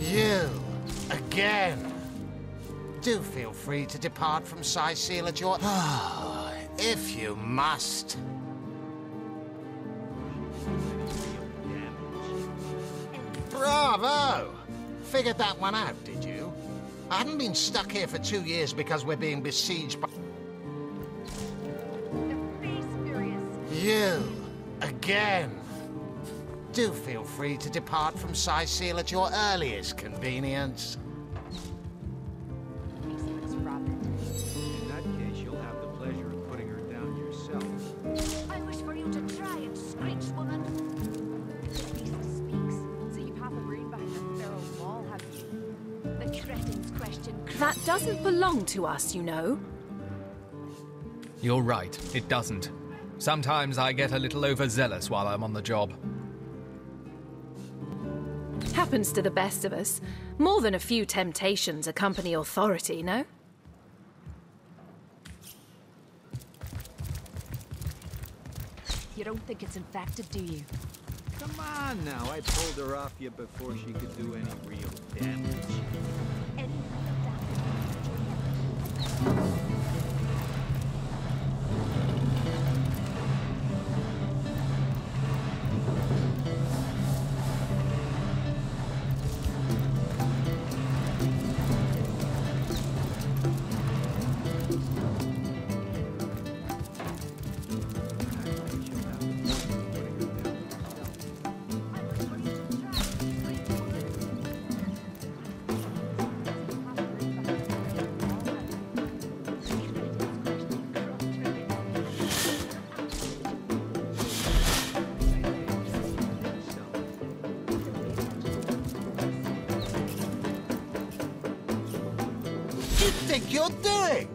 Speaker 13: You, again. Do feel free to depart from Seal at your... if you must. Bravo! Figured that one out, did you? I hadn't been stuck here for 2 years because we're being besieged by... You, again. Do feel free to depart from Seal at your earliest convenience.
Speaker 17: In that case, you'll have the pleasure of putting her down yourself.
Speaker 1: I wish for you to try and screech, woman. The beast speaks, so you have a brain behind the feral wall, have you? The cretin's question.
Speaker 2: That doesn't belong to us, you know.
Speaker 3: You're right, it doesn't. Sometimes I get a little overzealous while I'm on the job.
Speaker 2: Happens to the best of us. More than a few temptations accompany authority, no?
Speaker 1: You don't think it's infected, do you?
Speaker 17: Come on now, I pulled her off you before she could do any real damage.
Speaker 13: Think you're doing?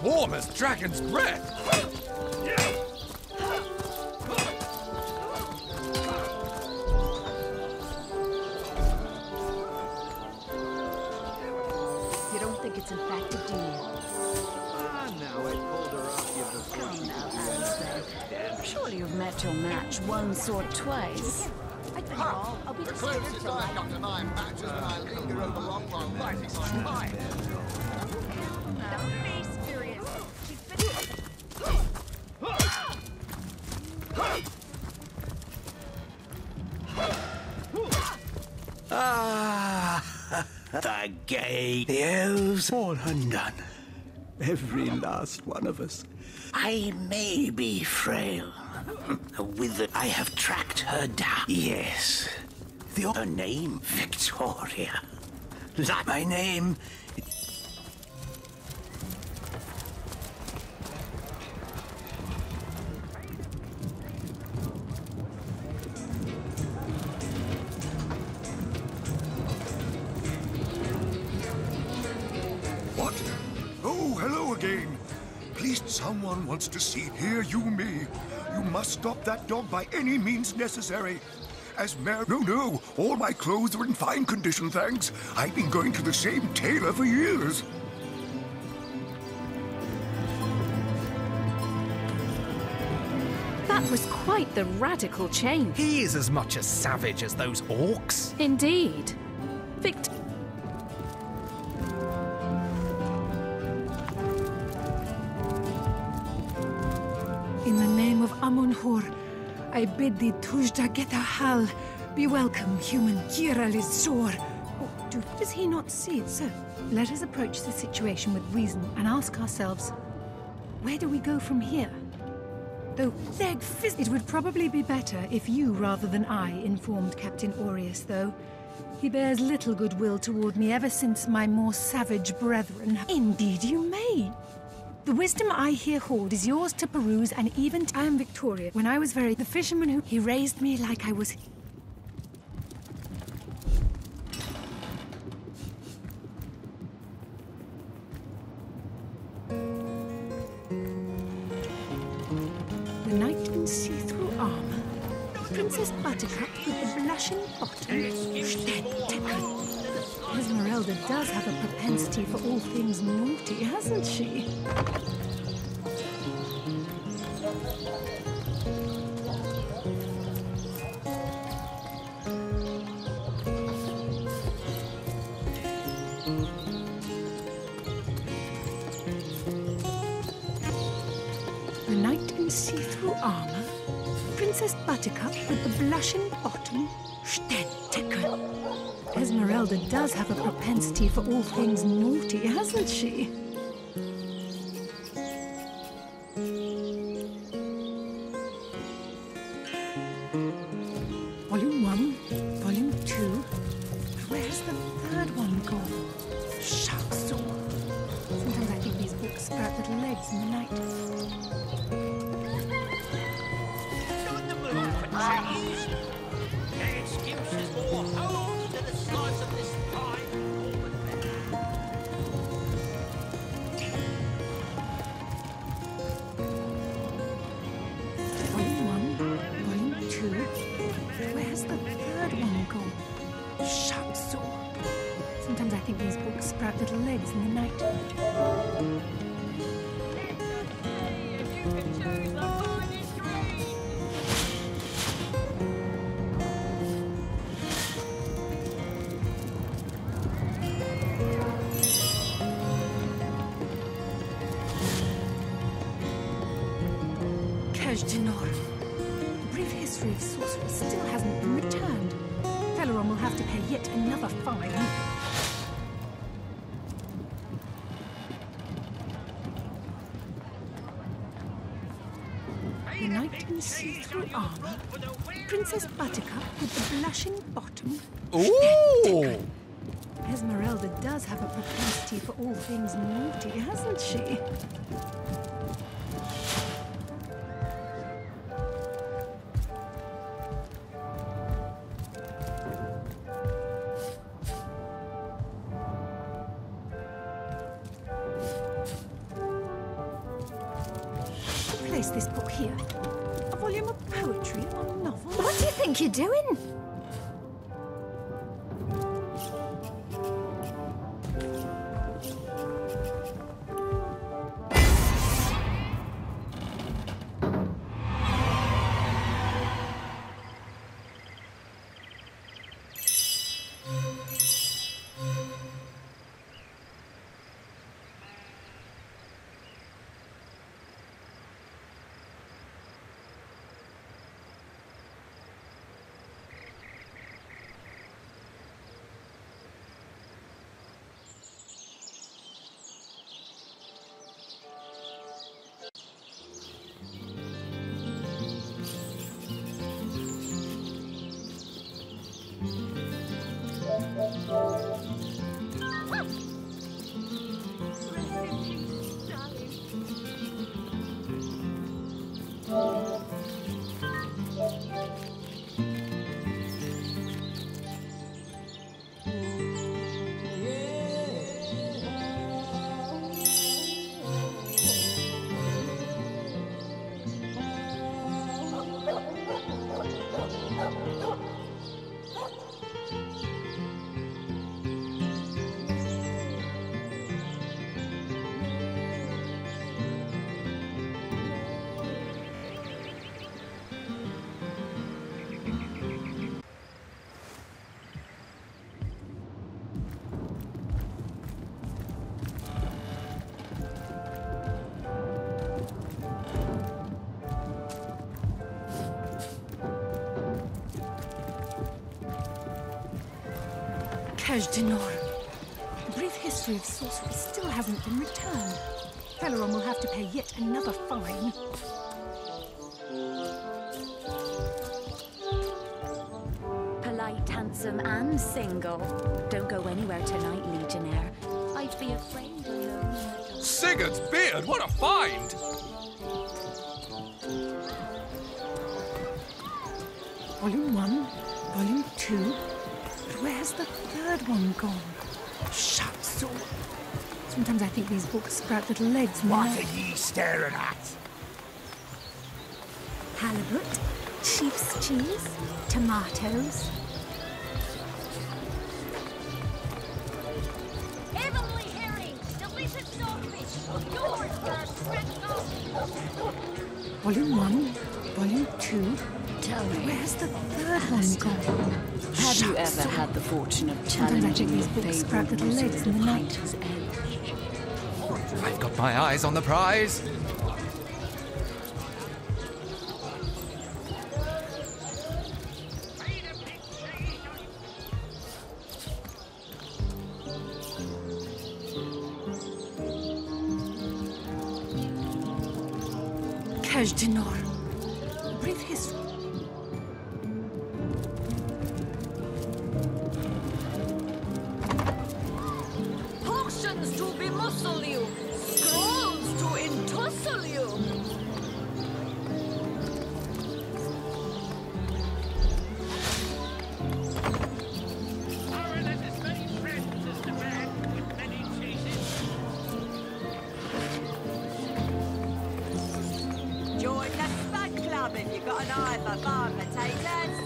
Speaker 3: warm as dragon's breath.
Speaker 16: You don't think it's infected, do you?
Speaker 17: Ah, now I pulled her off you before.
Speaker 16: Come now, Alistair. Surely you've met your match once or twice.
Speaker 1: I'll be
Speaker 11: The closest I've got to my matches when I linger over long while lighting my pipe.
Speaker 1: Don't be serious. She's
Speaker 14: Ah, the gate. The elves all undone. Every last one of us. I may be frail. With I have tracked her down. Yes. Her name, Victoria. Like my name.
Speaker 18: What? Oh, hello again. Please, someone wants to see. Hear you me. You must stop that dog by any means necessary. As mayor... No. All my clothes are in fine condition, thanks. I've been going to the same tailor for years.
Speaker 2: That was quite the radical change.
Speaker 3: He is as much a savage as those orcs.
Speaker 2: Indeed. Victor.
Speaker 9: In the name of Amun-Hor, I bid thee Tujda Gethahal. Be welcome, human Kiral is sore. Oh, does he not see it? So, let us approach the situation with reason and ask ourselves, where do we go from here? Though, it would probably be better if you rather than I informed Captain Aureus, though. He bears little goodwill toward me ever since my more savage brethren. Indeed you may. The wisdom I here hold is yours to peruse, and even I am Victoria. When I was the fisherman who... He raised me like I was... The knight in see-through armor. Princess Buttercup with the blushing bottom. Esmeralda does have a propensity for all things naughty, hasn't she? The knight in see-through armor. Princess Buttercup with the blushing bottom. Stedticker. Esmeralda does have a propensity for all things naughty, hasn't she? Volume 1, Volume 2. Where's the third one gone? Shucks. Sometimes I think these books sprout little legs in the night. Volume 1, Volume 2. Where's the third one gone? Shucks. Sometimes I think these books sprout little legs in the night. Kajdinar. The brief history of sorcery still hasn't been returned. Teleron will have to pay yet another fine. The knight in see-through armor. Princess Buttercup with the blushing bottom.
Speaker 3: Ooh!
Speaker 9: Esmeralda does have a propensity for all things naughty, hasn't she?
Speaker 20: place this book here? A volume of poetry or a novel?
Speaker 9: What do you think you're doing?
Speaker 20: Cache d'Nor. The brief history of sorcery still hasn't been returned. Valeron will have to pay yet another fine.
Speaker 16: Polite, handsome, and single. Don't go anywhere tonight, Legionnaire. I'd be afraid alone.
Speaker 3: Sigurd's beard, what a find!
Speaker 9: Volume 1, Volume 2. But where's the third one gone? Shut so. Sometimes I think these books sprout little legs.
Speaker 14: What are ye staring at?
Speaker 9: Halibut, sheep's cheese, tomatoes.
Speaker 1: Heavenly herring, delicious stockfish, yours for a stretched off.
Speaker 9: Volume 1, Volume 2.
Speaker 16: Tell me,
Speaker 9: where's the third one gone?
Speaker 16: Have you ever had the fortune of challenging your favorite wizard at Pinter's Edge?
Speaker 3: I've got my eyes on the prize.
Speaker 9: Cache d'Nor. Brief history.
Speaker 4: Potions to bemuscle you, scrolls to entussle you. Join the Spud Club if you've got an eye for farm potatoes.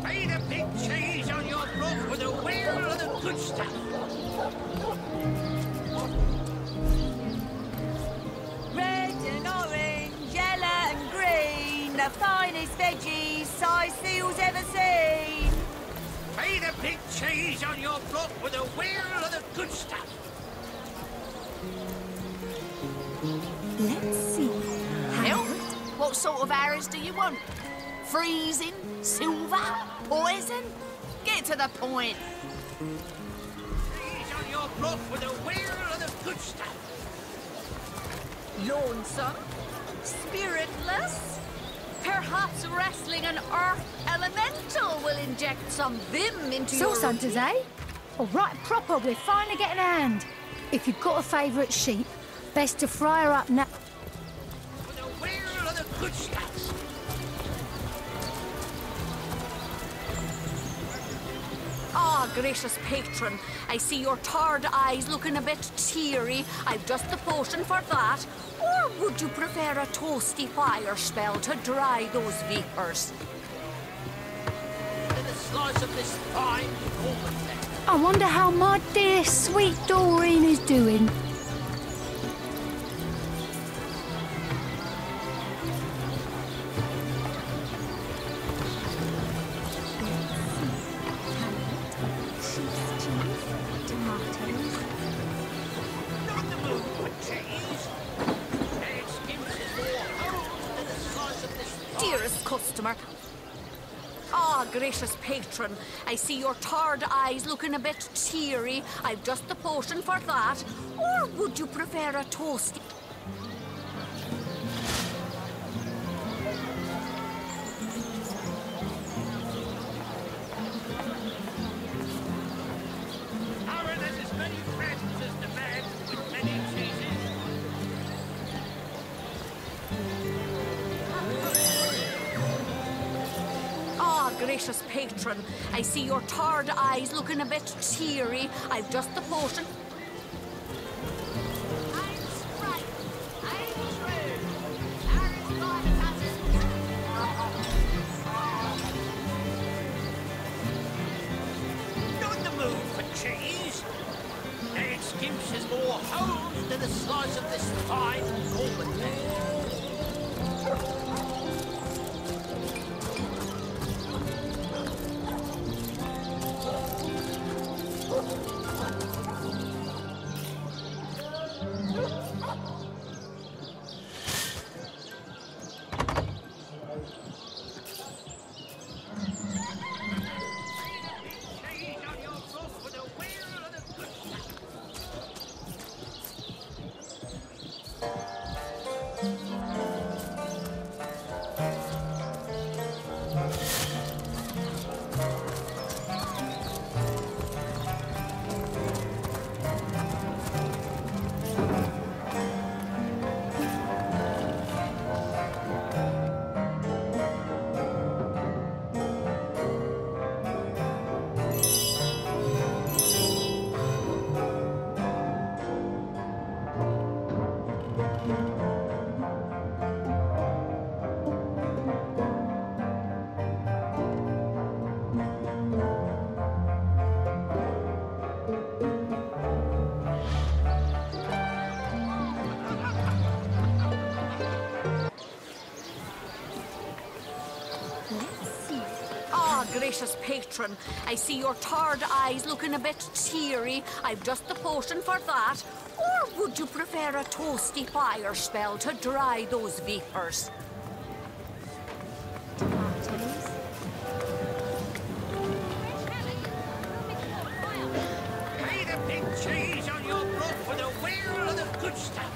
Speaker 14: Pay the big cheese on your brook with a wheel of the good stuff.
Speaker 4: Red and orange, yellow and green, the finest veggies size seals ever seen.
Speaker 14: Pay the big cheese on your brook with a wheel of the good stuff.
Speaker 9: Let's see.
Speaker 12: Help? What sort of arrows do you want? Freezing? Silver? Poison? Get to the point.
Speaker 14: Cheese on your brook with a wheel of the good stuff.
Speaker 2: Lonesome? Spiritless? Perhaps wrestling an earth elemental will inject some vim into your...
Speaker 9: Sauce hunters, eh? All right, proper, we're finally getting a hand. If you've got a favourite sheep, best to fry her up now.
Speaker 14: With a wheel of the good stuff.
Speaker 4: I
Speaker 8: Ah, gracious patron, I see your tired eyes looking a bit teary. I've just the potion for that. Or would you prefer a toasty fire spell to dry those vapors?
Speaker 14: And a slice of this fine golden thing.
Speaker 9: I wonder how my dear sweet Doreen is doing.
Speaker 8: Dearest customer. Ah, gracious patron, I see your tired eyes looking a bit teary. I've just the potion for that. Or would you prefer a toasty?
Speaker 14: Aaron has as many friends as the man with many cheeses.
Speaker 8: Ah, gracious patron, I see your tired eyes looking a bit teary. I've just the potion.
Speaker 14: Not in the mood for cheese. An excuse is more hose than a slice of this fine golden thing.
Speaker 8: Ah, gracious patron, I see your tired eyes looking a bit teary. I've just the potion for that. Or would you prefer a toasty fire spell to dry those vapors?
Speaker 14: Pay the big cheese on your blood for the wheel of the good stuff.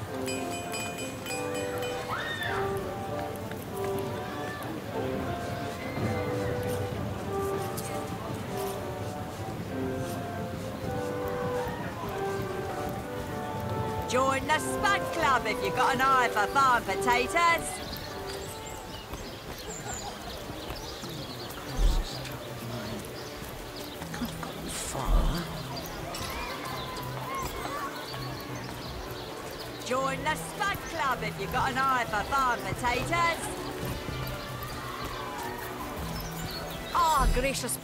Speaker 4: Join the Spud Club if you've got an eye for farm potatoes. Join the Spud Club if you've got an eye for farm potatoes.
Speaker 8: Ah, gracious.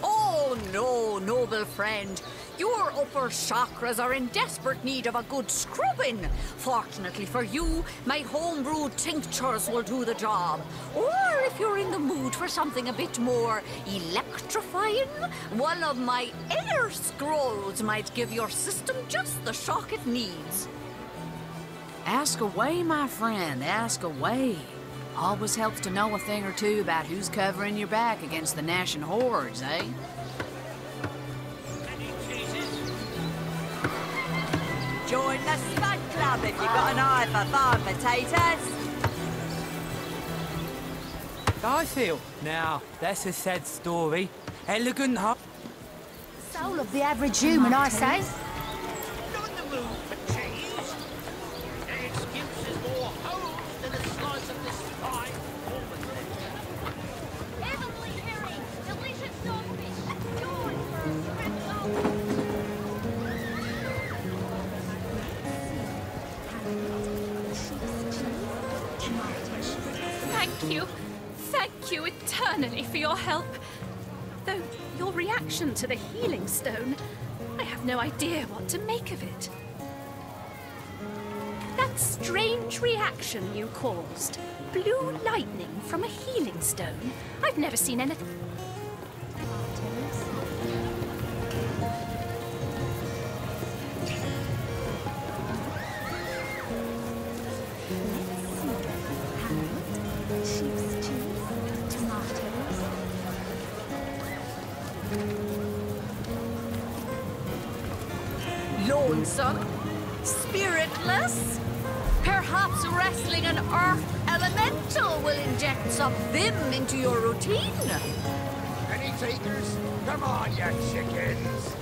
Speaker 8: Oh, no, noble friend. Your upper chakras are in desperate need of a good scrubbing. Fortunately for you, my homebrewed tinctures will do the job. Or if you're in the mood for something a bit more electrifying, one of my air scrolls might give your system just the shock it needs.
Speaker 12: Ask away, my friend, ask away. Always helps to know a thing or two about who's covering your back against the gnashing hordes, eh?
Speaker 4: Join the Spud Club if you've got an eye for farm potatoes.
Speaker 10: I feel. Now, that's a sad story. Elegant heart.
Speaker 9: Soul of the average human, I say.
Speaker 14: Not in the mood for cheese. An excuse is more hose than a slice of this fine golden thing.
Speaker 1: Heavenly Harry, delicious saltfish, joy for
Speaker 2: eternally for your help. Though your reaction to the healing stone, I have no idea what to make of it. That strange reaction you caused. Blue lightning from a healing stone. I've never seen anything.
Speaker 8: Lonesome? Spiritless? Perhaps wrestling an earth elemental will inject some vim into your routine?
Speaker 14: Any takers? Come on, you chickens!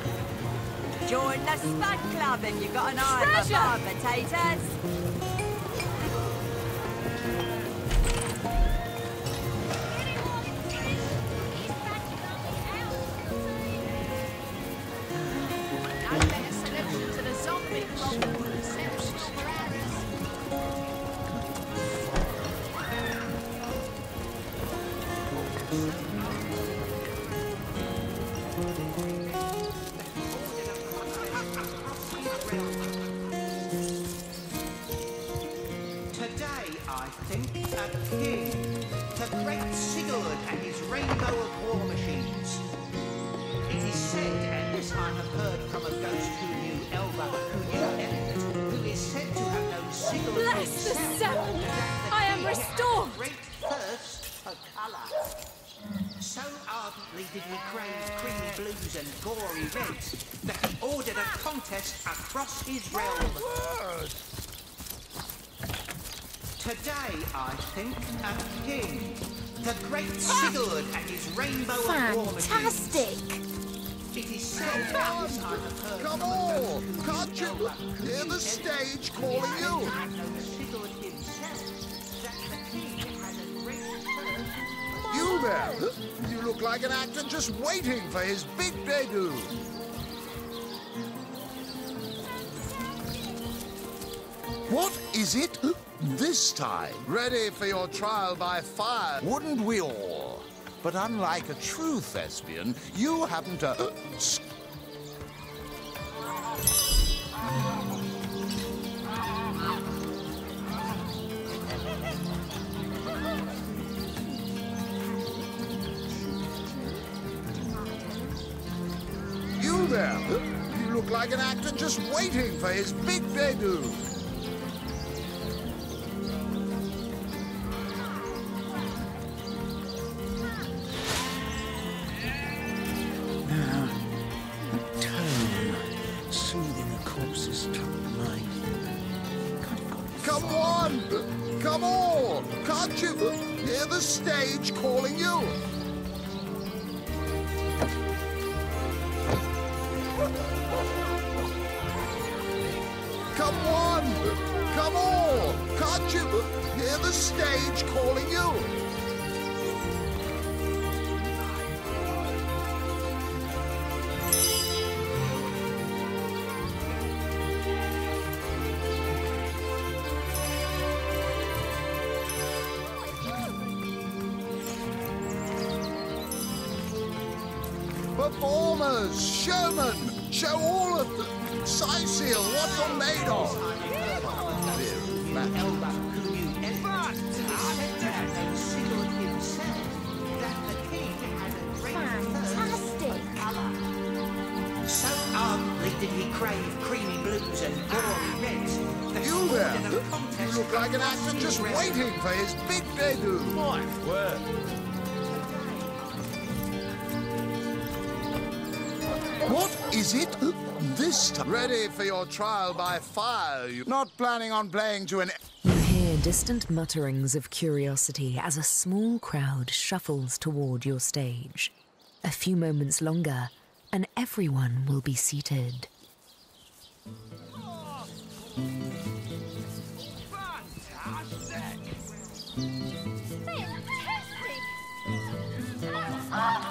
Speaker 4: Join the Spud Club if you've got an eye for hard potatoes.
Speaker 21: Today, I think, a king, the great Sigurd and his rainbow of war machines. It is said, and this I have heard from a ghost who knew Elba, who knew Elliot, who is said to have known Sigurd
Speaker 2: Bless the
Speaker 21: himself,
Speaker 2: soul!
Speaker 21: that the
Speaker 2: I am
Speaker 21: king had
Speaker 2: restored!
Speaker 21: a great thirst for colour. So ardently did he crave creamy blues and gory reds that he ordered a contest across his realm. Today, I think, a king, the great Sigurd and his rainbow of war machines.
Speaker 4: Fantastic!
Speaker 21: It is said that this I have heard
Speaker 11: Come
Speaker 21: from a
Speaker 11: on!
Speaker 21: ghost who
Speaker 11: Can't you hear the stage calling you?
Speaker 21: Sigurd himself, that the king had a great thirst.
Speaker 11: You there? You look like an actor just waiting for his big debut. What is it this time? Ready for your trial by fire, wouldn't we all? But unlike a true thespian, you happen to... You there? You look like an actor just waiting for his big debut.
Speaker 15: Now, a tone soothing a corpse's troubled mind.
Speaker 11: Come on! Come on! Can't you hear the stage calling you? Come on! Come on! Can't you hear the stage calling you? Performers, showmen, show all of them. Sicil, what you're made of.
Speaker 21: Elba, who knew Edward, it is said to have known Sigurd himself, that the king had a great thirst for colour. So ardently did he crave creamy blues and gory reds that
Speaker 11: You
Speaker 21: he
Speaker 11: there?
Speaker 21: ordered a contest.
Speaker 11: You look like an actor just waiting for his big debut.
Speaker 14: My word.
Speaker 11: What is it this time? Ready for your trial by fire. You're not planning on playing to an...
Speaker 5: You hear distant mutterings of curiosity as a small crowd shuffles toward your stage. A few moments longer, and everyone will be seated.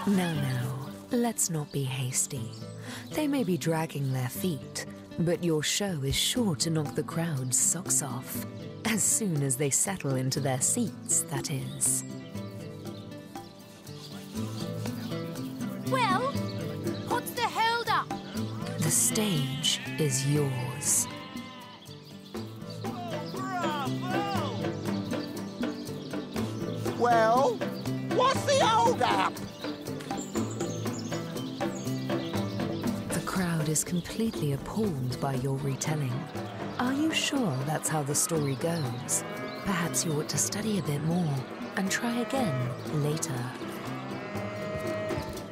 Speaker 5: Now, let's not be hasty. They may be dragging their feet, but your show is sure to knock the crowd's socks off. As soon as they settle into their seats, that is.
Speaker 1: Well, what's the hold up?
Speaker 5: The stage is yours.
Speaker 11: Well, what's the hold-up?
Speaker 5: The crowd is completely appalled by your retelling. Are you sure that's how the story goes? Perhaps you ought to study a bit more and try again later.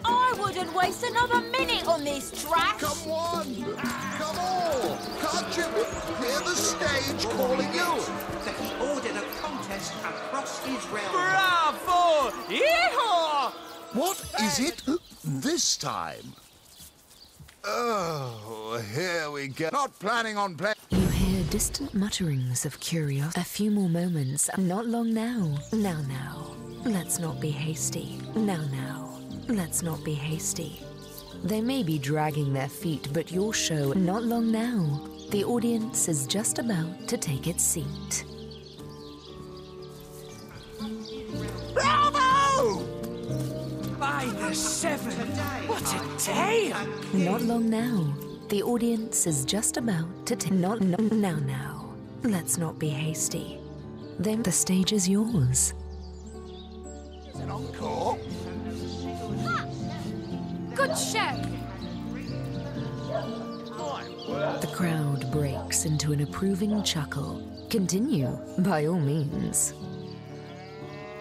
Speaker 1: I wouldn't waste another minute on this track.
Speaker 11: Come on! Come on! Can't you hear the stage calling you?
Speaker 21: That he ordered a contest across his realm.
Speaker 10: Bravo! Yeehaw!
Speaker 11: What is it this time? Oh, here we go. Not planning on playing.
Speaker 5: You hear distant mutterings of curiosity. A few more moments. Not long now. Now. Let's not be hasty. Now. Let's not be hasty. They may be dragging their feet, but your show, not long now. The audience is just about to take its seat.
Speaker 11: Bravo!
Speaker 10: By the seven! What a day!
Speaker 5: Not long now. The audience is just about to take... Now. Let's not be hasty. Then the stage is yours.
Speaker 11: Is it encore?
Speaker 1: Good show.
Speaker 5: The crowd breaks into an approving chuckle. Continue, by all means.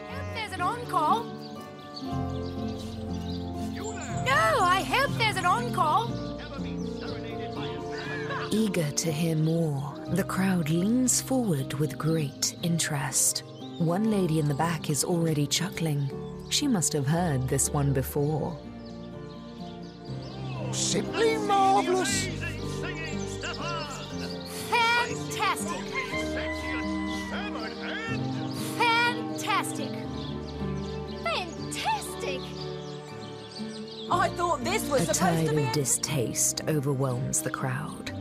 Speaker 1: Hope there's an encore. No, I hope there's an encore.
Speaker 5: Eager to hear more, the crowd leans forward with great interest. One lady in the back is already chuckling. She must have heard this one before.
Speaker 11: Simply marvelous.
Speaker 1: Fantastic. Fantastic. Fantastic.
Speaker 8: I thought this was
Speaker 5: A
Speaker 8: supposed
Speaker 5: tide
Speaker 8: to be...
Speaker 5: of distaste overwhelms the crowd.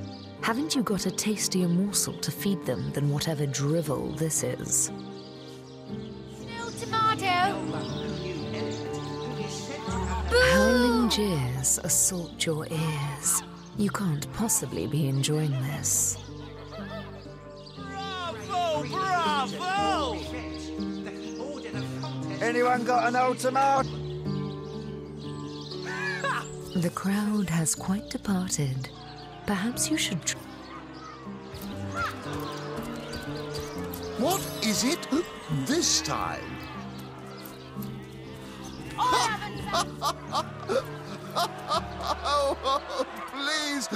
Speaker 5: Haven't you got a tastier morsel to feed them than whatever drivel this is?
Speaker 1: No tomato.
Speaker 5: Howling jeers assault your ears. You can't possibly be enjoying this.
Speaker 10: Bravo!
Speaker 11: Anyone got an ultimatum?
Speaker 5: The crowd has quite departed. Perhaps you should...
Speaker 11: What is it this time? Oh, please,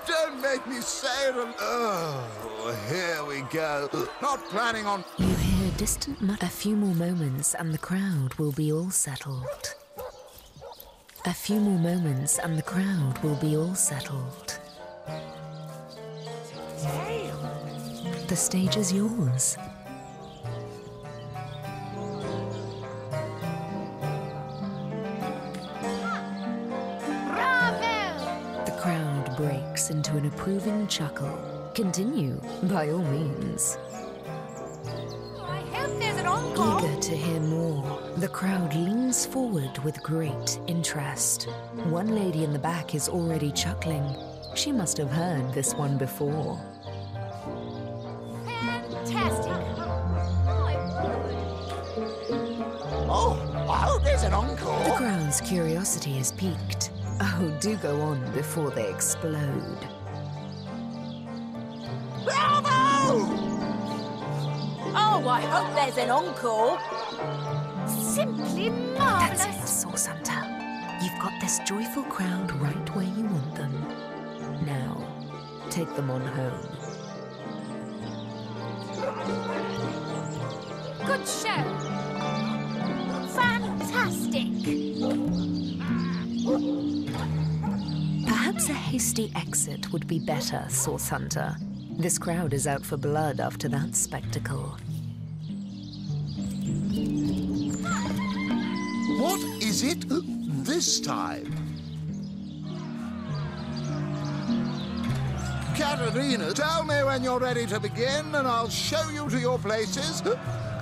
Speaker 11: don't make me say it. Oh, here we go. Not planning on...
Speaker 5: You hear distant mutter. A few more moments and the crowd will be all settled. A few more moments and the crowd will be all settled. The stage is yours. The crowd breaks into an approving chuckle. Continue, by all means.
Speaker 1: I hope there's an encore.
Speaker 5: Eager to hear more, the crowd leans forward with great interest. One lady in the back is already chuckling. She must have heard this one before.
Speaker 1: Fantastic.
Speaker 11: Oh, I hope there's an encore.
Speaker 5: The crowd's curiosity is piqued. Oh, do go on before they explode.
Speaker 11: Bravo!
Speaker 8: Oh, I hope there's an encore.
Speaker 1: Simply
Speaker 5: That's
Speaker 1: marvelous.
Speaker 5: it, Source Hunter. You've got this joyful crowd right where you want them. Now, take them on home.
Speaker 1: Good show. Fantastic.
Speaker 5: Perhaps a hasty exit would be better, Source Hunter. This crowd is out for blood after that spectacle.
Speaker 11: What is it this time? Katerina, tell me when you're ready to begin, and I'll show you to your places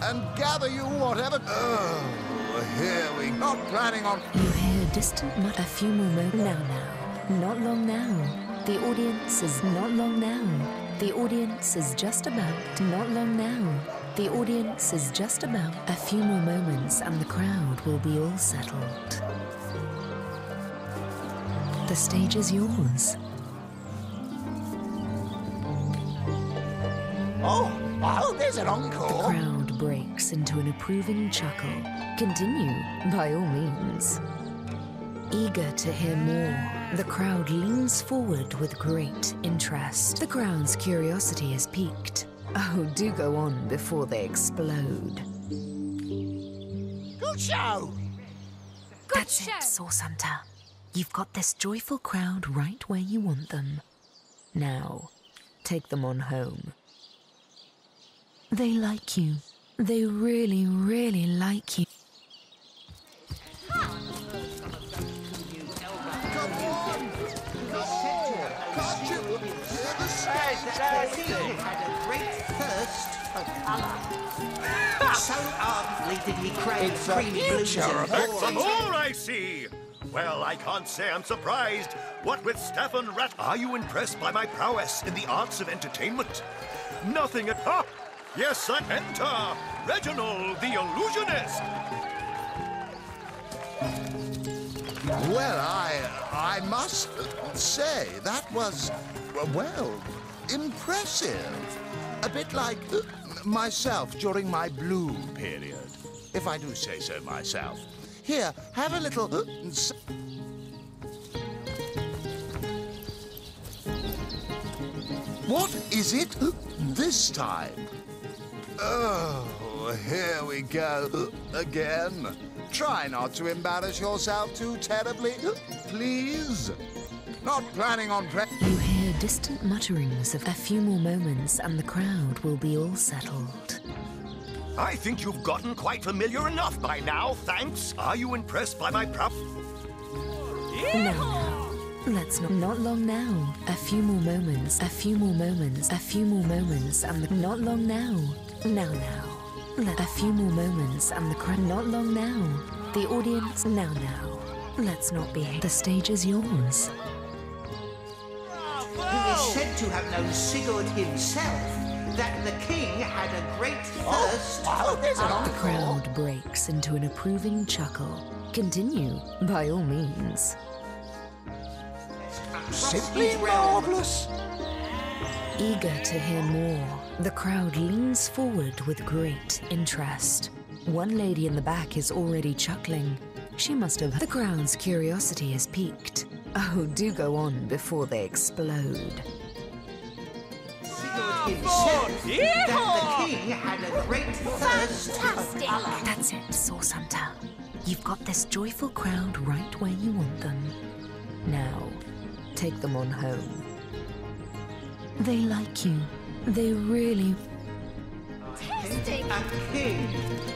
Speaker 11: and gather you whatever... Oh, here we... Not planning on...
Speaker 5: You hear distant a few more moments. Now. Not long now. The audience is not long now. The audience is just about not long now. The audience is just about a few more moments and the crowd will be all settled. The stage is yours.
Speaker 11: Oh, there's an encore.
Speaker 5: The crowd breaks into an approving chuckle. Continue, by all means. Eager to hear more, the crowd leans forward with great interest. The crowd's curiosity is piqued. Oh, do go on before they explode.
Speaker 11: Good show!
Speaker 5: That's it, Source Hunter. You've got this joyful crowd right where you want them. Now, take them on home. They like you. They really, really like you.
Speaker 21: Had a great thirst for colour. So ardently did he crave
Speaker 18: It's a
Speaker 21: creamy blues
Speaker 18: future
Speaker 21: and
Speaker 18: of some
Speaker 21: glory.
Speaker 18: more, I see. Well, I can't say I'm surprised. What with Stefan Rat, are you impressed by my prowess in the arts of entertainment? Nothing at all. Yes, I enter Reginald the Illusionist.
Speaker 11: Well, I must say that was, well, impressive. A bit like myself during my blue period, if I do say so myself. Here, have a little... What is it this time? Oh, here we go again. Try not to embarrass yourself too terribly, please. Not planning on...
Speaker 5: You hear distant mutterings of a few more moments and the crowd will be all settled.
Speaker 18: I think you've gotten quite familiar enough by now, thanks. Are you impressed by my prow?
Speaker 5: Now, let's not long now. A few more moments, a few more moments, a few more moments and the not long now. Now. A few more moments and the crowd not long now. The audience now. Let's not be. The stage is yours.
Speaker 21: Who is said to have known Sigurd himself, that the king had a great thirst for
Speaker 11: there's an
Speaker 5: The crowd breaks into an approving chuckle. Continue, by all means.
Speaker 11: Simply marvelous.
Speaker 5: Eager to hear more, the crowd leans forward with great interest. One lady in the back is already chuckling. She must have... The crowd's curiosity is piqued. Oh, do go on before they explode.
Speaker 21: Sigurd himself, that the king had a great thirst for colour.
Speaker 5: That's it, Source Hunter. You've got this joyful crowd right where you want them. Now, take them on home. They like you. They really...
Speaker 21: A king,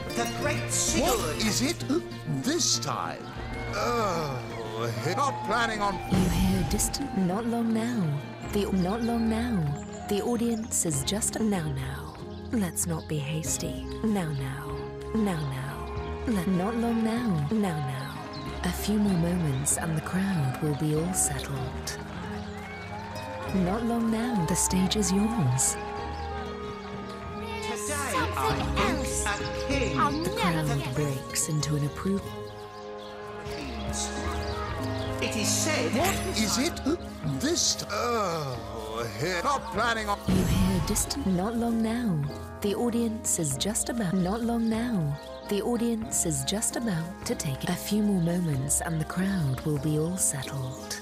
Speaker 21: the great Sigurd.
Speaker 11: What is it this time? Oh, not planning on...
Speaker 5: You hear distant not long now. Not long now. The audience is just now. Let's not be hasty. Now. Not long now. Now. A few more moments and the crowd will be all settled. Not long now. The stage is yours.
Speaker 21: Today I think a king.
Speaker 5: The crowd breaks into an approved...
Speaker 21: It is said...
Speaker 11: What is it this time? Oh, not planning on...
Speaker 5: You hear distant not long now. The audience is just about... Not long now. The audience is just about to take a few more moments and the crowd will be all settled.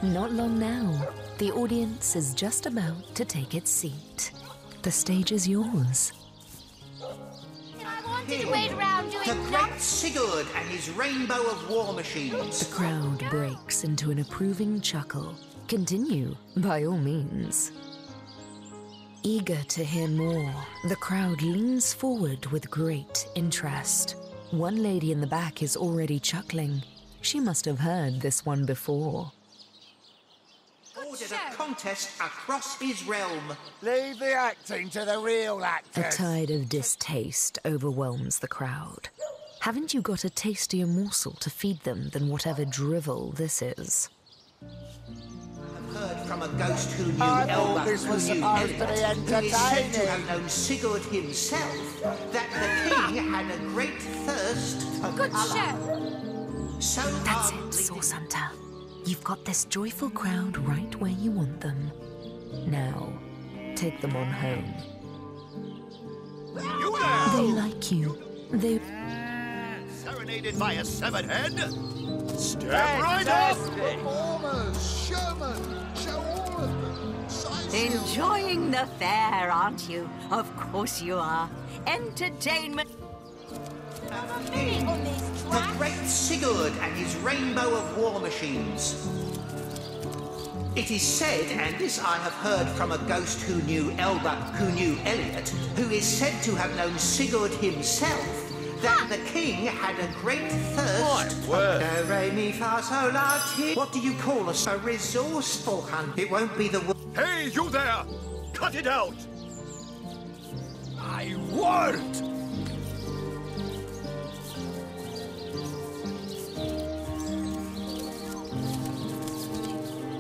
Speaker 5: Not long now. The audience is just about to take its seat. The stage is yours.
Speaker 21: I wanted to wait around doing the great Sigurd and his rainbow of war machines.
Speaker 5: The crowd breaks into an approving chuckle. Continue, by all means. Eager to hear more, the crowd leans forward with great interest. One lady in the back is already chuckling. She must have heard this one before.
Speaker 21: Ordered a contest across his realm.
Speaker 11: Leave the acting to the real
Speaker 5: A
Speaker 11: actors.
Speaker 5: tide of distaste overwhelms the crowd. Haven't you got a tastier morsel to feed them than whatever drivel this is?
Speaker 21: I've heard from a ghost who knew Elba,
Speaker 19: this was
Speaker 21: who knew
Speaker 19: supposed to be
Speaker 21: Elliot, who is said to have
Speaker 19: entertaining.
Speaker 21: known Sigurd himself, that the king had a great thirst for
Speaker 20: Good
Speaker 21: colour.
Speaker 20: show.
Speaker 21: So
Speaker 5: That's it, Source Hunter. You've got this joyful crowd right where you want them. Now, take them on home.
Speaker 18: You there!
Speaker 5: They like you. They...
Speaker 18: Serenaded by a severed head? Step right up!
Speaker 11: Performers, showmen, show all of them.
Speaker 4: Enjoying the fair, aren't you? Of course you are. Entertainment.
Speaker 21: The great Sigurd and his rainbow of war machines. It is said, and this I have heard from a ghost who knew Elba, who knew Elliot, who is said to have known Sigurd himself, that the king had a great thirst for do, re, mi, fa, sol, la, ti. What do you call us? A resourceful hunt. It won't be the...
Speaker 18: Hey, you there! Cut it out! My word!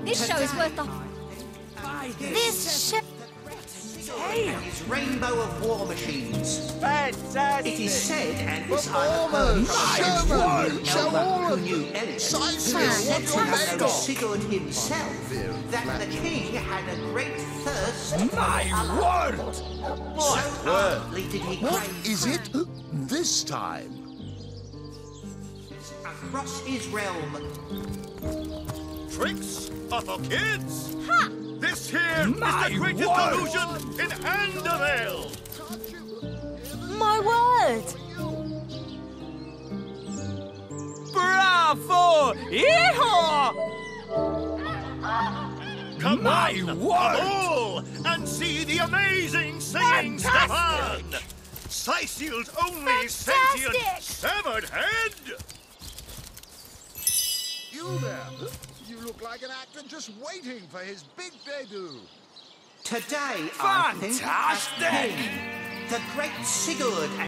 Speaker 20: This show is worth the... This show...
Speaker 21: His rainbow of war machines.
Speaker 19: Fantastic!
Speaker 21: It is said, and this I have heard from Elba, who knew Elliot, who is said to have known Sigurd himself, that the king had a great thirst for
Speaker 18: My word!
Speaker 21: so ardently did he
Speaker 11: What
Speaker 21: crave
Speaker 11: is it this time?
Speaker 21: across his realm.
Speaker 18: Tricks are for kids!
Speaker 20: Ha!
Speaker 18: This here is the greatest illusion in Andavale!
Speaker 16: My word!
Speaker 10: Bravo! Yeehaw!
Speaker 18: Come on, all, and see the amazing singing Stefan! Sicil's only sentient severed head!
Speaker 11: You there! You look like an actor just waiting for his big debut.
Speaker 21: Today, I think,
Speaker 10: Fantastic!
Speaker 21: the great Sigurd